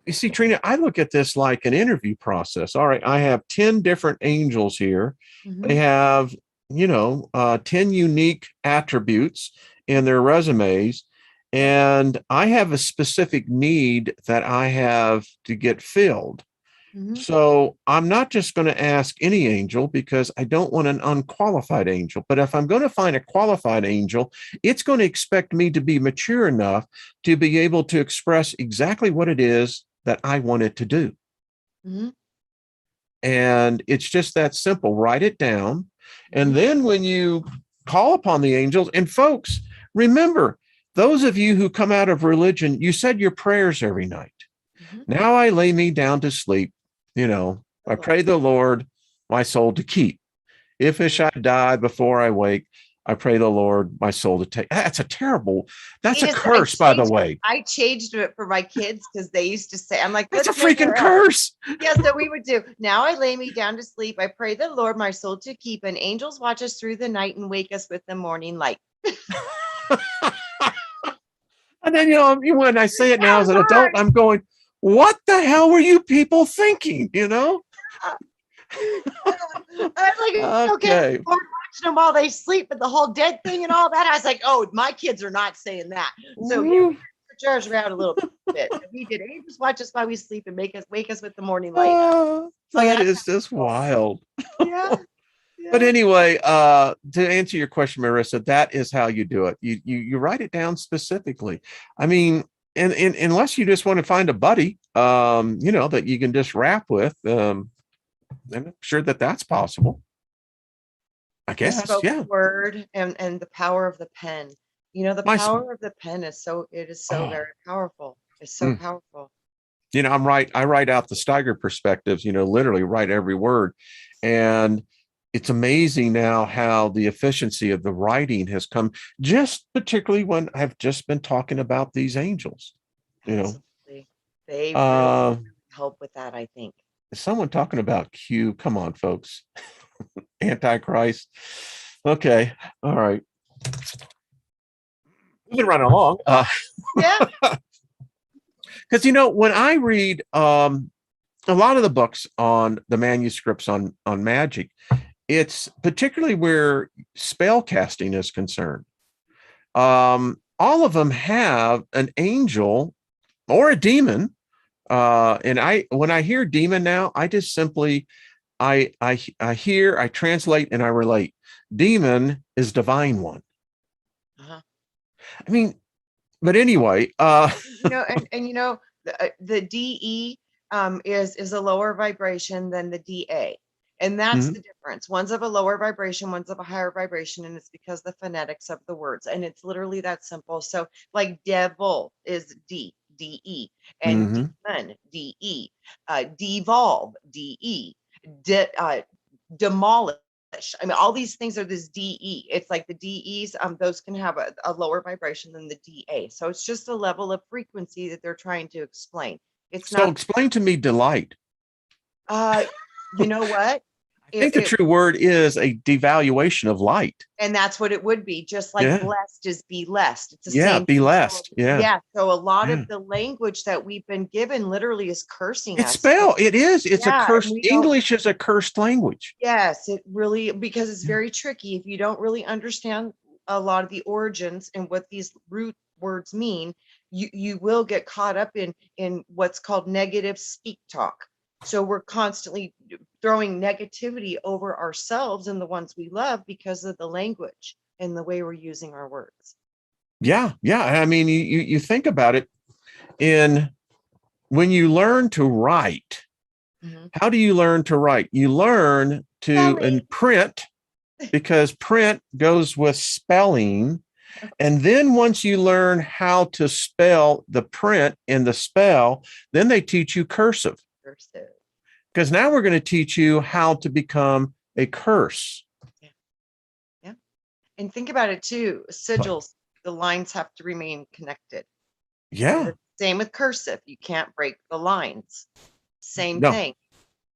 You see, Trina, I look at this like an interview process. All right, I have 10 different angels here. They have, 10 unique attributes in their resumes. And I have a specific need that I have to get filled. So I'm not just going to ask any angel because I don't want an unqualified angel. But if I'm going to find a qualified angel, it's going to expect me to be mature enough to be able to express exactly what it is that I want it to do. And it's just that simple. Write it down. And then when you call upon the angels, and folks, remember, those of you who come out of religion, you said your prayers every night. Now I lay me down to sleep. I pray the Lord my soul to keep. If it shall die before I wake, I pray the Lord my soul to take. That's a curse, by the way. I changed it for my kids because they used to say, I'm like, that's a freaking curse. Yeah, so we would do, now I lay me down to sleep. I pray the Lord my soul to keep, and angels watch us through the night and wake us with the morning light. And then, when I say it now as an adult, I'm going, what the hell were you people thinking? I'm like, okay, watching them while they sleep, but the whole dead thing and all that. I was like, oh, my kids are not saying that. So yeah, charge around a little bit. We did angels watch us while we sleep and wake us with the morning light. That is just wild. Yeah. But anyway, to answer your question, Marissa, that is how you do it. You write it down specifically. I mean, and unless you just want to find a buddy, that you can just rap with, and I'm sure that that's possible. I guess, the word and the power of the pen. The power of the pen is so very powerful. It's so powerful. I write out the Steiger perspectives, literally write every word. And it's amazing now how the efficiency of the writing has come, just particularly when I've just been talking about these angels. Absolutely. They really help with that, I think. Is someone talking about Q? Come on, folks. Antichrist. Okay. All right. We've been running along. Yeah. Because, when I read a lot of the books on the manuscripts on Magick, it's particularly where spell casting is concerned. All of them have an angel or a demon. And when I hear demon now, I just simply, I hear, I translate, and I relate. Demon is divine one. I mean, but anyway, the DE is a lower vibration than the DA. And that's the difference. One's of a lower vibration, one's of a higher vibration, and it's because the phonetics of the words. And it's literally that simple. So like devil is DE, and demon, DE, devolve, DE, demolish. I mean, all these things are this DE. It's like the DEs, those can have a lower vibration than the DA. So it's just a level of frequency that they're trying to explain. It's not. So explain to me delight. You know what? I think the true word is a devaluation of light. And that's what it would be. Just like blessed is be blessed. It's the same. Be blessed. Yeah. So a lot of the language that we've been given literally is cursing us. It is. It's a cursed. English is a cursed language. Yes, it really, because it's very tricky. If you don't really understand a lot of the origins and what these root words mean, you will get caught up in what's called negative speak talk. So we're constantly throwing negativity over ourselves and the ones we love because of the language and the way we're using our words. Yeah. I mean, you think about it. When you learn to write, how do you learn to write? You learn to print, because print goes with spelling. And then once you learn how to spell the print in the spell, then they teach you cursive. Cursive. Because now we're going to teach you how to become a curse. Yeah. Yeah. And think about it too. Sigils, the lines have to remain connected. Yeah. Same with cursive. You can't break the lines. Same No. thing.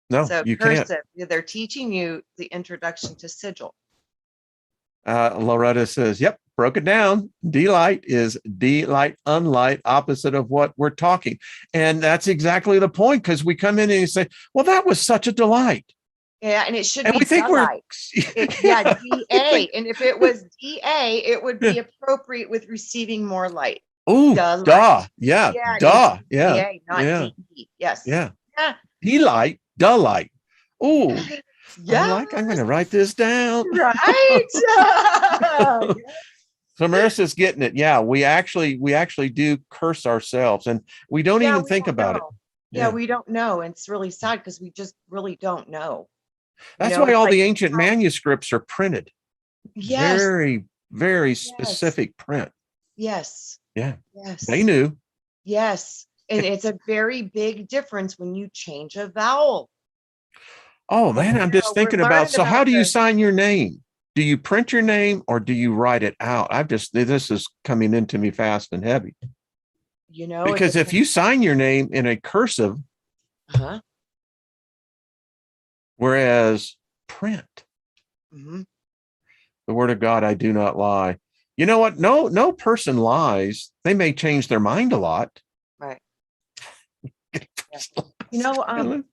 No, So you cursive, can't. they're teaching you the introduction to sigil. Loretta says, yep, broke it down. Delight is delight, unlight, opposite of what we're talking. And that's exactly the point, because we come in and you say, well, that was such a delight. Yeah, and it should And be we think delight. yeah, DA. And if it was DA, it would be appropriate with receiving more light. Oh, duh. Yeah, Yeah, duh. Yeah. DA, not Yeah. DE. Yes. Yeah. Yeah. Delight, delight. Oh, Yeah. I'm going to write this down. Right. So Marissa's getting it. Yeah, we actually do curse ourselves, and we don't even think about it. Yeah, we don't know. And it's really sad because we just really don't know. That's why all the ancient manuscripts are printed. Yes. Very, very specific print. Yes. Yeah. Yes. They knew. Yes. And it's a very big difference when you change a vowel. Oh man, I'm just thinking about, so how do you sign your name? Do you print your name or do you write it out? This is coming into me fast and heavy. You know, because if you sign your name in a cursive, whereas print, the word of God, I do not lie. You know what? No person lies. They may change their mind a lot. Right. You know,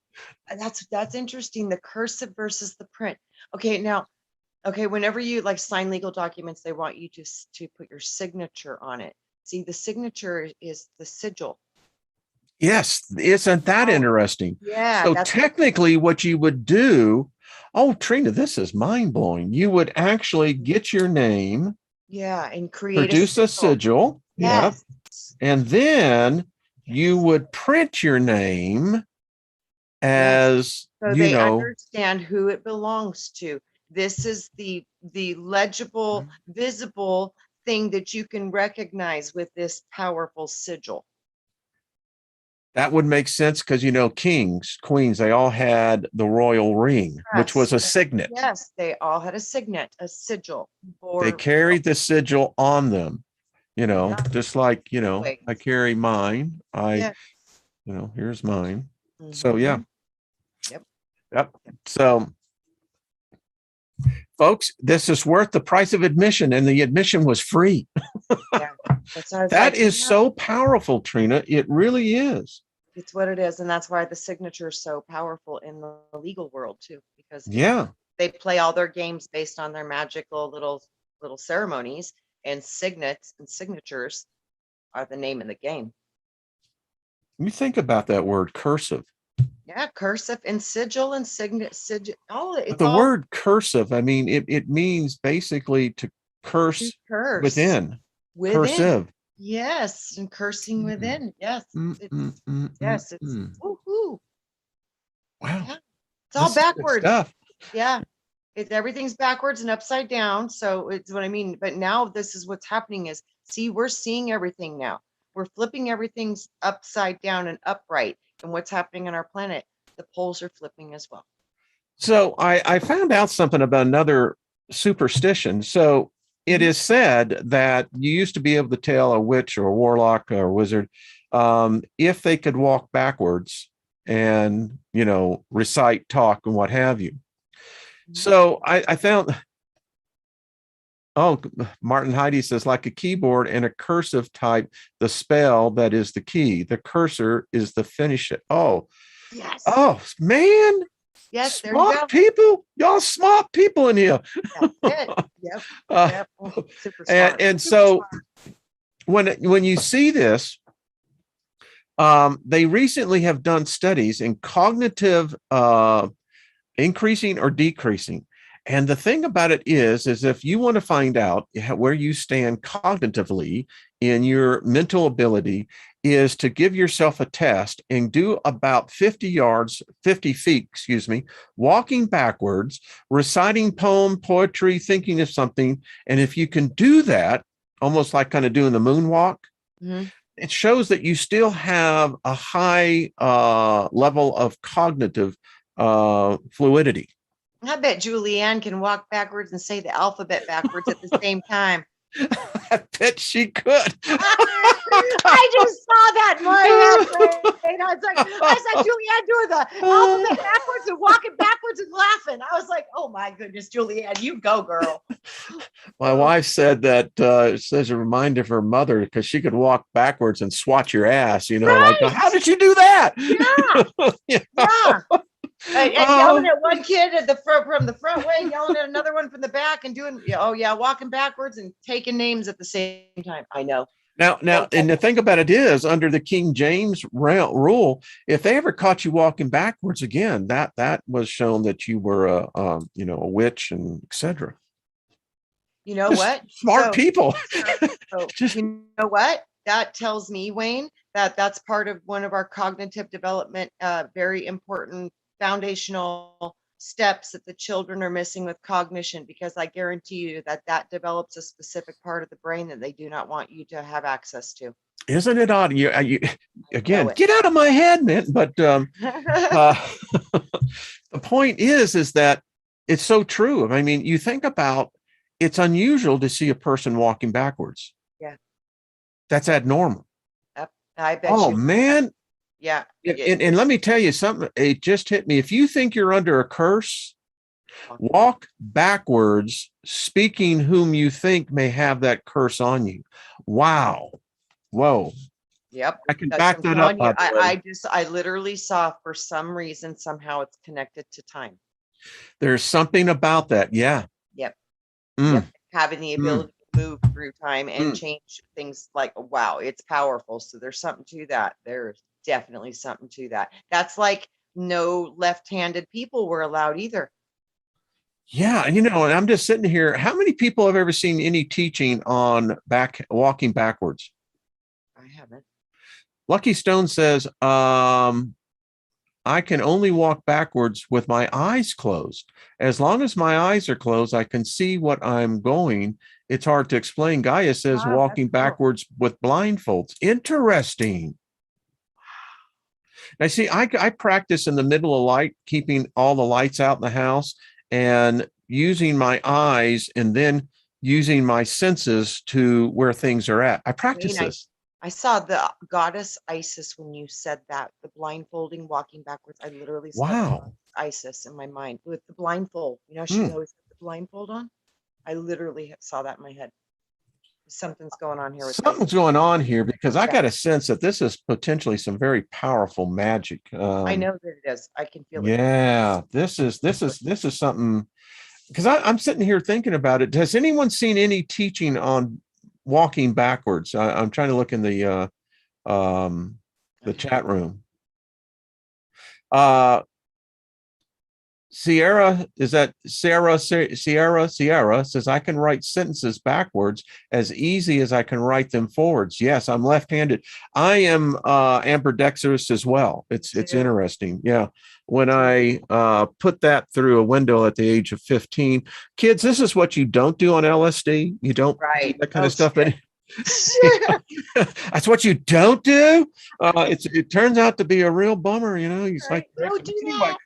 that's interesting. The cursive versus the print. Okay, now, whenever you like sign legal documents, they want you to put your signature on it. See, the signature is the sigil. Yes, isn't that interesting? Yeah. So technically what you would do, oh, Trina, this is mind-blowing. You would actually get your name. Yeah, and produce a sigil. Yes. Yep. And then you would print your name as, so they understand who it belongs to. This is the legible, visible thing that you can recognize with this powerful sigil. That would make sense because, kings, queens, they all had the royal ring, which was a signet. Yes, they all had a signet, a sigil. They carried the sigil on them, just like, I carry mine. Here's mine. So, yeah. Yep. So, folks, this is worth the price of admission, and the admission was free. That is so powerful, Trina. It really is. It's what it is. And that's why the signature is so powerful in the legal world too, because they play all their games based on their magical little ceremonies, and signets and signatures are the name of the game. You think about that word cursive. Yeah, cursive and sigil and signet, sigil. Word cursive, I mean, it means basically to curse within. Cursive. Yes, and cursing within. Yes. It's woohoo. Wow. Yeah. It's all backwards. Yeah. Everything's backwards and upside down. So it's what I mean. But now this is what's happening is, see, we're seeing everything now. We're flipping everything's upside down and upright. And what's happening on our planet, the poles are flipping as well. So I found out something about another superstition. So it is said that you used to be able to tell a witch or a warlock or a wizard if they could walk backwards and, recite, talk, and what have you. So I found, Martin Heidi says, like a keyboard and a cursive type, the spell that is the key. The cursor is the finish it. Oh, yes. Oh, man. Yes, there smart you go. People, y'all smart people in here. Yep. Super smart. And so when you see this, they recently have done studies in cognitive increasing or decreasing. And the thing about it is if you want to find out where you stand cognitively in your mental ability, is to give yourself a test and do about 50 feet, walking backwards, reciting poetry, thinking of something. And if you can do that, almost like kind of doing the moonwalk, Hmm. it shows that you still have a high level of cognitive fluidity. I bet Julianne can walk backwards and say the alphabet backwards at the same time. I bet she could. I just saw that in my head. Right? I said, Julianne doing the alphabet backwards and walking backwards and laughing. I was like, oh my goodness, Julianne, you go, girl. My wife said that it says a reminder of her mother because she could walk backwards and swat your ass, Right. like, how did you do that? Yeah. Yeah. And yelling at one kid at the front from the front way, yelling at another one from the back, and doing walking backwards and taking names at the same time. I know. Now, and the thing about it is, under the King James rule, if they ever caught you walking backwards again, that was shown that you were a witch and etc. You know what? Smart people. You know what? That tells me, Wayne, that that's part of one of our cognitive development, very important foundational steps that the children are missing with cognition, because I guarantee you that that develops a specific part of the brain that they do not want you to have access to. Isn't it odd? You again, get out of my head, man. But the point is that it's so true. I mean, you think about, it's unusual to see a person walking backwards. Yeah. That's abnormal. I bet. Oh, man. Yeah. And let me tell you something. It just hit me. If you think you're under a curse, walk backwards, speaking whom you think may have that curse on you. Wow. Whoa. Yep. I can back that up. I literally saw, for some reason, somehow it's connected to time. There's something about that. Yeah. Yep. Yep. Having the ability to move through time and change things, like, wow, it's powerful. So there's something to that. There's definitely something to that. That's like no left-handed people were allowed either. Yeah. And I'm just sitting here. How many people have ever seen any teaching on walking backwards? I haven't. Lucky Stone says, I can only walk backwards with my eyes closed. As long as my eyes are closed, I can see what I'm going. It's hard to explain. Gaia says walking backwards with blindfolds. Interesting. Now, see, I practice in the middle of light, keeping all the lights out in the house and using my eyes and then using my senses to where things are at. I practice this. I saw the goddess Isis when you said that, the blindfolding, walking backwards. I literally saw Isis in my mind with the blindfold. She always had the blindfold on. I literally saw that in my head. Something's going on here. Something's going on here, because I got a sense that this is potentially some very powerful magic. I know that it is. I can feel it. Yeah, this is something, because I'm sitting here thinking about it. Has anyone seen any teaching on walking backwards? I'm trying to look in the chat room. Sierra says, I can write sentences backwards as easy as I can write them forwards. Yes, I'm left-handed. I am ambidextrous as well. It's interesting. Yeah. When I put that through a window at the age of 15, kids, this is what you don't do on LSD. You don't do that kind of stuff. That's what you don't do. It turns out to be a real bummer. He's like, don't do that.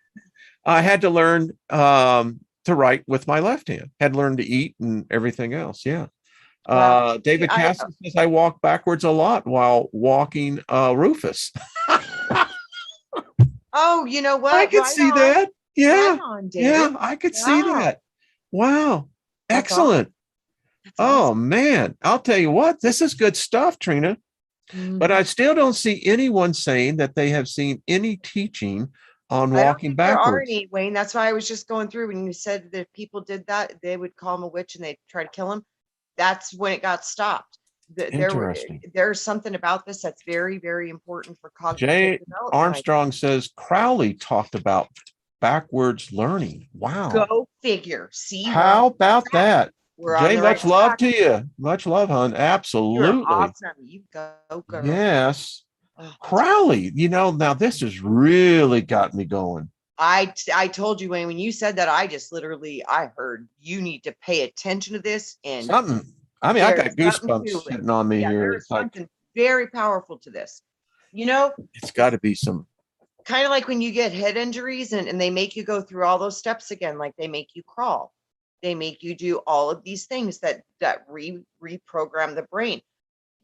I had to learn to write with my left hand, had learned to eat and everything else. Yeah. David Castle says, I walk backwards a lot while walking Rufus. Oh, you know what? I could see that. Yeah. Yeah, I could see that. Wow. Excellent. Awesome. Man, I'll tell you what, this is good stuff, Trina. But I still don't see anyone saying that they have seen any teaching on walking backwards. There are any, Wayne. That's why I was just going through when you said that if people did that, they would call him a witch and they'd try to kill him. That's when it got stopped. There's something about this that's very, very important for cognitive development. Armstrong says Crowley talked about backwards learning. Wow. Go figure. See, how about that? Jay, much love to you. Much love, hon. Absolutely. You're awesome. You go, girl. Yes. Crowley, now this has really got me going. I told you, Wayne, when you said that, I just literally, I heard you need to pay attention to this. And something. I mean, I got There's something goosebumps to it. sitting on me Yeah, here. there's It's like, something very powerful to this. You know, it's got to be some. kind of like when you get head injuries and they make you go through all those steps again, like they make you crawl. They make you do all of these things that reprogram the brain.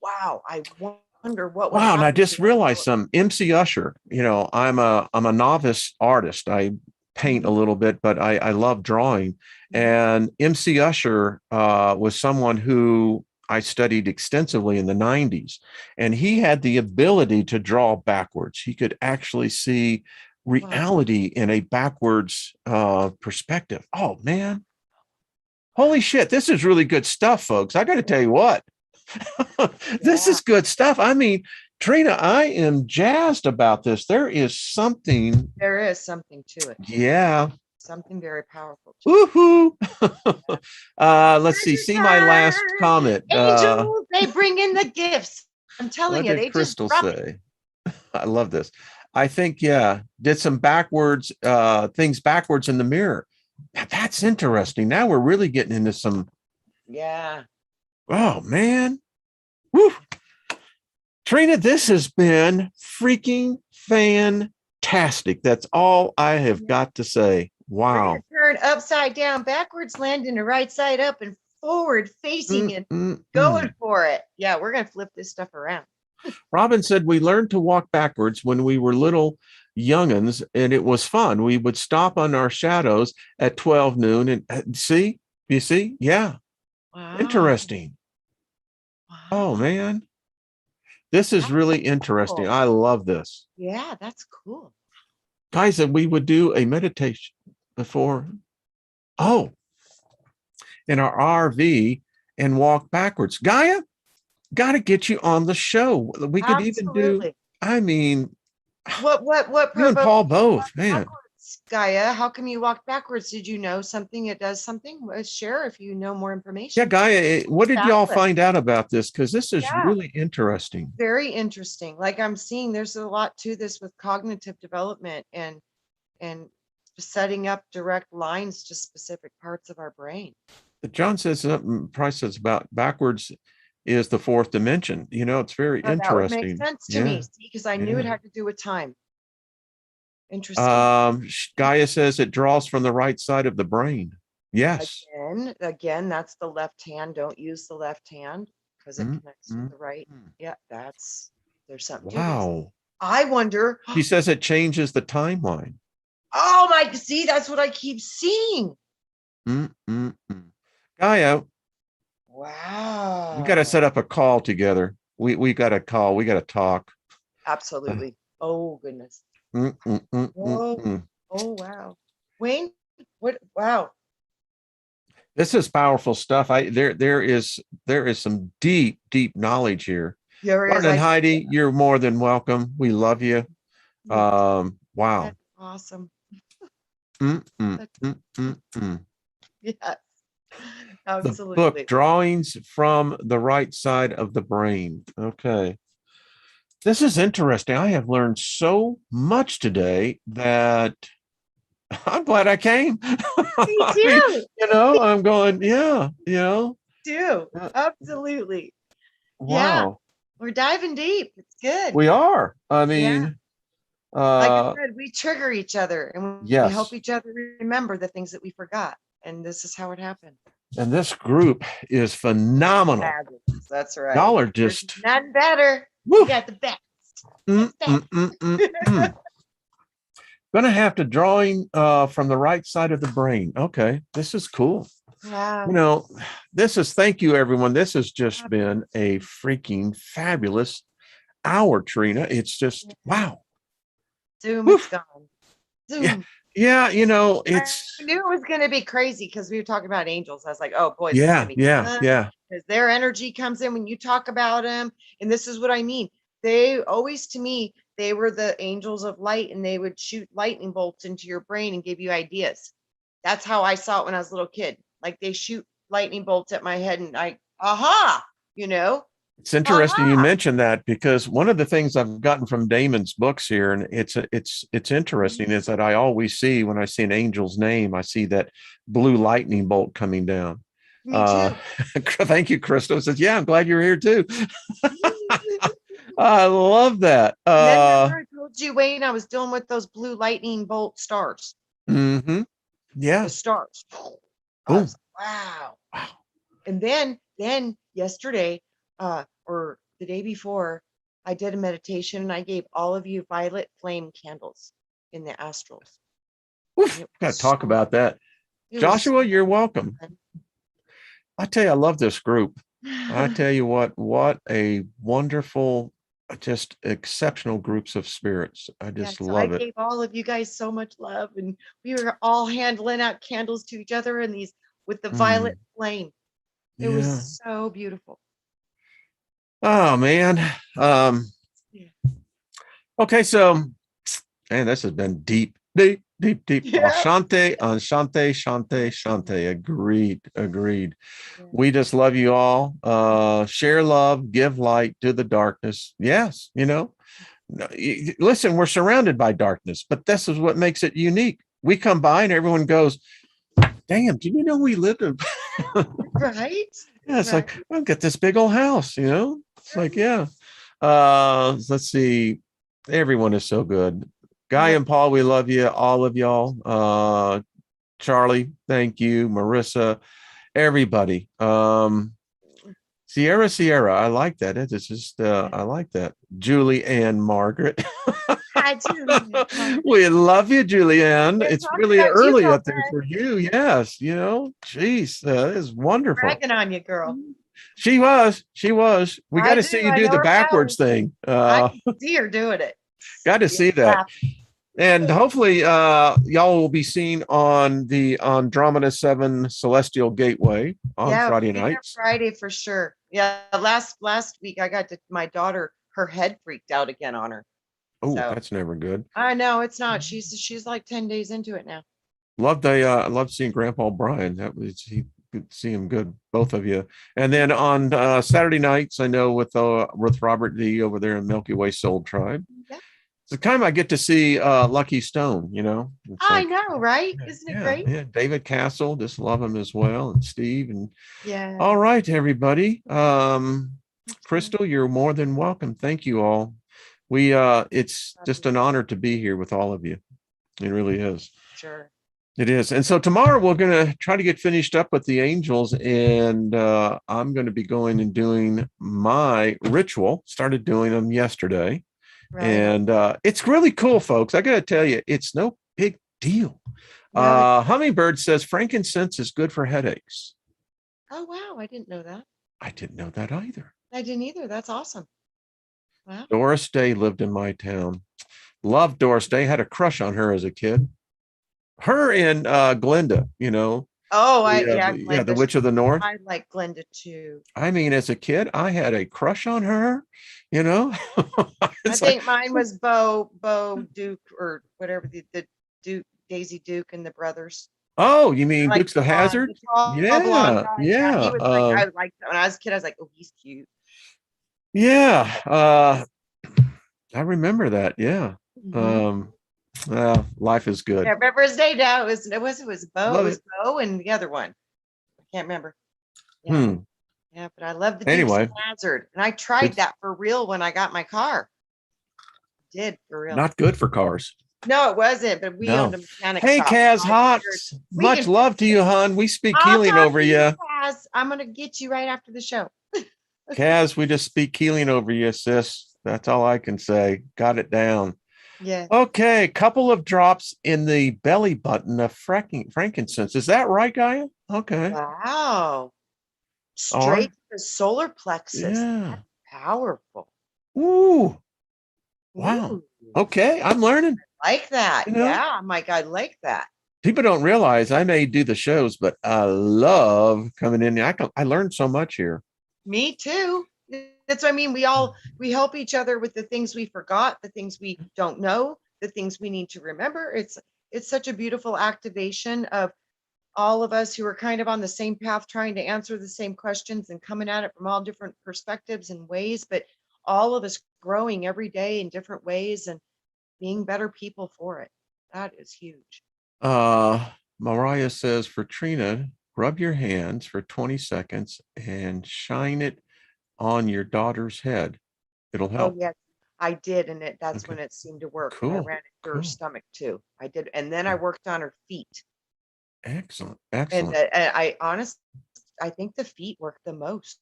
Wow, I wonder what would Wow, and I happen to just that. realized some MC Usher. You know, I'm a novice artist. I paint a little bit, but I love drawing. And MC Usher was someone who I studied extensively in the 90s. And he had the ability to draw backwards. He could actually see reality in a backwards perspective. Oh man. Holy shit, this is really good stuff, folks. I got to tell you what. This is good stuff. I mean, Trina, I am jazzed about this. There is something to it. Yeah. Something very powerful. Woohoo. Let's see my last comment. Angels, they bring in the gifts. I'm telling you, What did Crystal just say? I love this. I think, yeah, did some backwards things backwards in the mirror. That's interesting. Now we're really getting into some. Yeah. Oh man. Woo. Trina, this has been freaking fantastic. That's all I have got to say. Wow. Turn upside down, backwards, landing the right side up, and forward facing and going for it. Yeah, we're going to flip this stuff around. Robin said we learned to walk backwards when we were little youngins, and it was fun. We would stop on our shadows at 12 noon and see, you see? Yeah. Wow. Interesting. Wow. Oh, man. This is really interesting. Cool. I love this. Yeah, that's cool. Guys, said we would do a meditation before. Oh, in our RV and walk backwards. Gaia, got to get you on the show. We could even do, I mean, what you and Paul both, man. Gaia, how come you walk backwards? Did you know something? It does something? Share if you know more information. Yeah, Gaia, what did y'all find out about this? Because this is really interesting. Very interesting. Like I'm seeing there's a lot to this with cognitive development and setting up direct lines to specific parts of our brain. John says something, Price says about backwards is the fourth dimension. You know, it's very interesting. That would make sense to me, because I knew it had to do with time. Interesting. Gaia says it draws from the right side of the brain. Yes. Again, that's the left hand. Don't use the left hand because it connects to the right. Yeah, there's something. Wow. I wonder. She says it changes the timeline. Oh my! See, that's what I keep seeing. Gaia. Wow. We got to set up a call together. We got to call. We got to talk. Absolutely. Oh goodness. Oh wow. Wayne, what? Wow. This is powerful stuff. There is some deep knowledge here. Martin and Heidi, you're more than welcome. We love you. Wow. That's awesome. Yes. Absolutely. The book, Drawings from the Right Side of the Brain. Okay. This is interesting. I have learned so much today that I'm glad I came. Me too. I'm going, yeah, too. Absolutely. Wow. Yeah. We're diving deep. It's good. We are. I mean, like I said, we trigger each other and we help each other remember the things that we forgot. And this is how it happened. And this group is phenomenal. That's right. Y'all are just none better. We got the best. Gonna have to drawing from the right side of the brain. Okay, this is cool. Wow. Thank you, everyone. This has just been a freaking fabulous hour, Trina. It's just wow. Zoom is gone. Zoom. Yeah, I knew it was going to be crazy because we were talking about angels. I was like, oh boy, yeah. Because their energy comes in when you talk about them. And this is what I mean. They always, to me, they were the angels of light, and they would shoot lightning bolts into your brain and give you ideas. That's how I saw it when I was a little kid. Like they shoot lightning bolts at my head and It's interesting you mentioned that, because one of the things I've gotten from Damon's books here, and it's interesting, is that I always see, when I see an angel's name, I see that blue lightning bolt coming down. Me too. Thank you, Crystal. Says, yeah, I'm glad you're here too. I love that. And then remember I told you, Wayne, I was dealing with those blue lightning bolt stars. Mm-hmm. Yeah. The stars. I Boom. was like, wow. Wow. And then yesterday, or the day before, I did a meditation and I gave all of you violet flame candles in the astrals. Oof, got to talk about that. Joshua, you're welcome. I tell you, I love this group. I tell you what a wonderful, just exceptional groups of spirits. I just so I love it. gave all of you guys so much love, and we were all handling out candles to each other and these with the violet flame. It was so beautiful. Oh man. Okay, so man, this has been deep. Yeah. Shante, Shante, Shante, Shante. Agreed. Yeah. We just love you all. Share love, give light to the darkness. Yes, listen, we're surrounded by darkness, but this is what makes it unique. We come by and everyone goes, damn, do you know we lived in Right? Yeah, it's like, I've got this big old house, It's like, yeah. Let's see. Everyone is so good. Guy and Paul, we love you, all of y'all. Charlie, thank you. Marissa, everybody. Sierra, I like that. It's just I like that. Julie and Margaret. Hi, Julie. We love you, Julianne. It's really early up there girlfriend. for you. Yes, geez, that is wonderful. Bragging on you, girl. She was. We got to see you do the backwards thing. I can see her doing it. Got to see that. And hopefully y'all will be seen on the Andromeda 7 Celestial Gateway on Friday nights. Friday for sure. Yeah, last week I got my daughter, her head freaked out again on her. Oh, that's never good. I know it's not. She's like 10 days into it now. Loved seeing Grandpa Brian. That was he could see him good, both of you. And then on Saturday nights, I know with Robert D over there in Milky Way Soul Tribe. Yeah. It's the time I get to see Lucky Stone, I know, right? Isn't it great? Yeah, David Castle, just love him as well, and Steve, and all right, everybody. Crystal, you're more than welcome. Thank you all. It's just an honor to be here with all of you. It really is. Sure. It is. And so tomorrow we're going to try to get finished up with the angels, and I'm going to be going and doing my ritual. Started doing them yesterday. Right. And it's really cool, folks. I got to tell you, it's no big deal. No, Hummingbird says frankincense is good for headaches. Oh, wow. I didn't know that. I didn't know that either. I didn't either. That's awesome. Wow. Doris Day lived in my town. Loved Doris Day. Had a crush on her as a kid. Her and Glenda, Oh, Glenda, the Witch of the North. I like Glenda too. I mean, as a kid, I had a crush on her, I think mine was Bo Duke or whatever, the Duke, Daisy Duke and the brothers. Oh, you mean Dukes of Hazzard? Yeah. He was I liked that when I was a kid. I was like, oh, he's cute. Yeah. I remember that. Yeah. Mm-hmm. Life is good. Yeah, remember his day now. It was Bo. It was Bo and the other one. I can't remember. Yeah. Yeah, but I love the Dukes of Hazzard. And I tried that for real when I got my car. I did for real. Not good for cars. No, it wasn't, but we owned a mechanic shop. Kaz Hawks. Much love to you, hon. We speak healing over you. Kaz, I'm going to get you right after the show. Kaz, we just speak healing over you, sis. That's all I can say. Got it down. Yeah. Okay, couple of drops in the belly button of frankincense. Is that right, Gaia? Okay. Wow. Straight to the solar plexus. Yeah. That's powerful. Ooh. Wow. Ooh. Okay, I'm learning. I like that. Yeah, I'm like, I like that. People don't realize I may do the shows, but I love coming in. I learned so much here. Me too. That's what I mean. We help each other with the things we forgot, the things we don't know, the things we need to remember. It's such a beautiful activation of all of us who are kind of on the same path, trying to answer the same questions and coming at it from all different perspectives and ways, but all of us growing every day in different ways and being better people for it. That is huge. Mariah says for Trina, rub your hands for 20 seconds and shine it on your daughter's head. It'll Oh, help. yes, I did, and that's Okay. when it seemed to work. I Cool. ran it through her Cool. stomach too. I did, and then I Okay. worked on her feet. Excellent. And, Excellent. I honestly, I think the feet work the most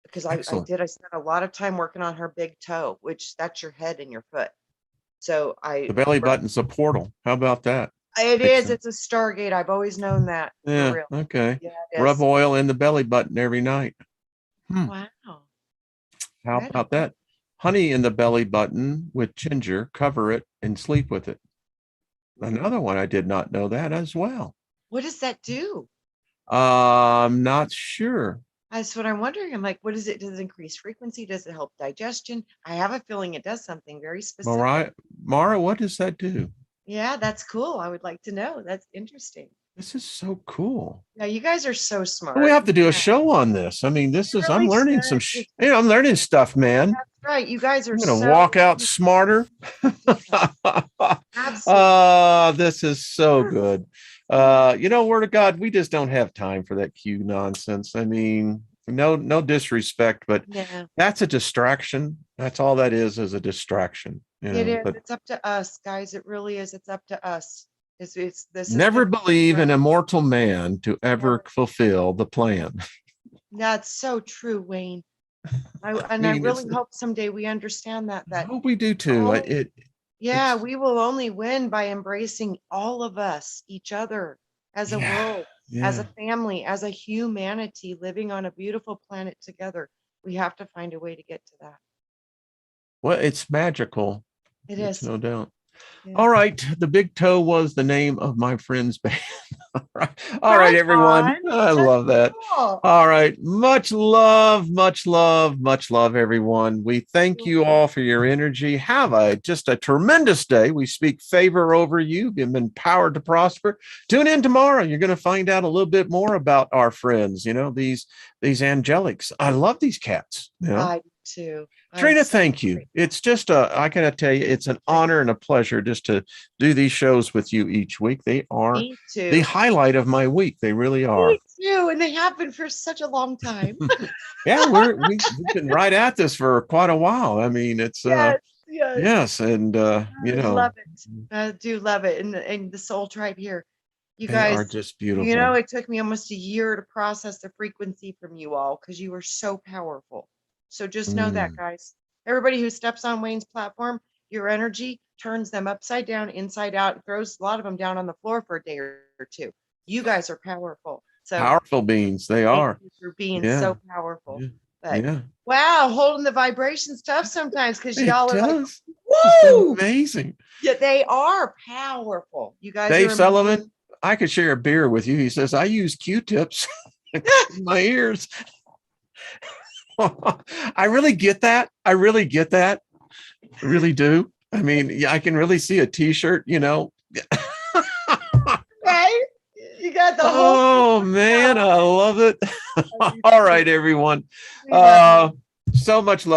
because Excellent. I spent a lot of time working on her big toe, which that's your head and your foot. So The I belly worked button's a portal. How about that? it Makes is, sense. it's a Stargate. I've always known that for Yeah. real. Okay. Yeah, it Rub is. oil in the belly button every night. Wow. How Right about on. that? Honey in the belly button with ginger, cover it and sleep with it. Another one, I did not know that as well. What does that do? I'm not sure. That's what I'm wondering. I'm like, what is it? Does it increase frequency? Does it help digestion? I have a feeling it does something very specific. Mara, what does that do? Yeah, that's cool. I would like to know. That's interesting. This is so cool. Yeah, you guys are so We smart. have to do a show on this. I mean, We I'm really learning should. I'm learning stuff, man. That's right. You guys are I'm going to so walk out smarter. yeah, absolutely. This is so good. Word of God, we just don't have time for that Q nonsense. I mean, no disrespect, but Yeah, that's a distraction. That's all that is a distraction, it is. but It's up to us, guys. It really is. It's up to us. It's this is never the believe right. in a mortal man to ever Never. fulfill the plan. That's so true, Wayne. I I mean, it's, really hope someday we understand I that hope we do too. all yeah, It's, we will only win by embracing all of us, each other, as a yeah, world, as a yeah. family, as a humanity living on a beautiful planet together. We have to find a way to get to that. Well, it's magical. It It's is. no doubt. Yeah. All right. The Big Toe was the name of my friend's band. All right. All right, Right everyone. on. I That's love that. cool. All right. Much love, much love, much love, everyone. We thank you all for your energy. Have just a tremendous day. We speak favor over you. You've been empowered to prosper. Tune in tomorrow. You're going to find out a little bit more about our friends, these angelics. I love these cats, I do too. I'm Trina, so thank you. grateful. It's just I gotta tell you, it's an honor and a pleasure just to do these shows with you each week. They are Me the too. highlight of my week. They really are. Me too. And they have been for such a long time. Yeah, we've been right at this for quite a while. I mean, it's Yes, yes. yes, and I love it. I do love it. And the soul tribe here. You they are guys, just beautiful. it took me almost a year to process the frequency from you all because you were so powerful. So just know that, Mm. guys. Everybody who steps on Wayne's platform, your energy turns them upside down, inside out, and throws a lot of them down on the floor for a day or two. You guys are powerful. So Powerful beings, they thank are. you for being Yeah, so powerful. yeah, But yeah. wow, holding the vibrations tough sometimes because It y'all are like, does. It's woo! amazing. Yeah, they are powerful. You guys are Dave amazing. Sullivan, I could share a beer with you. He says, I use Q-tips in my ears. I really get that. I really get that. I really do. I mean, yeah, I can really see a t-shirt. Right? You got the whole Oh thing man, out. I love it. I do All too. right, everyone. We love you. So much love.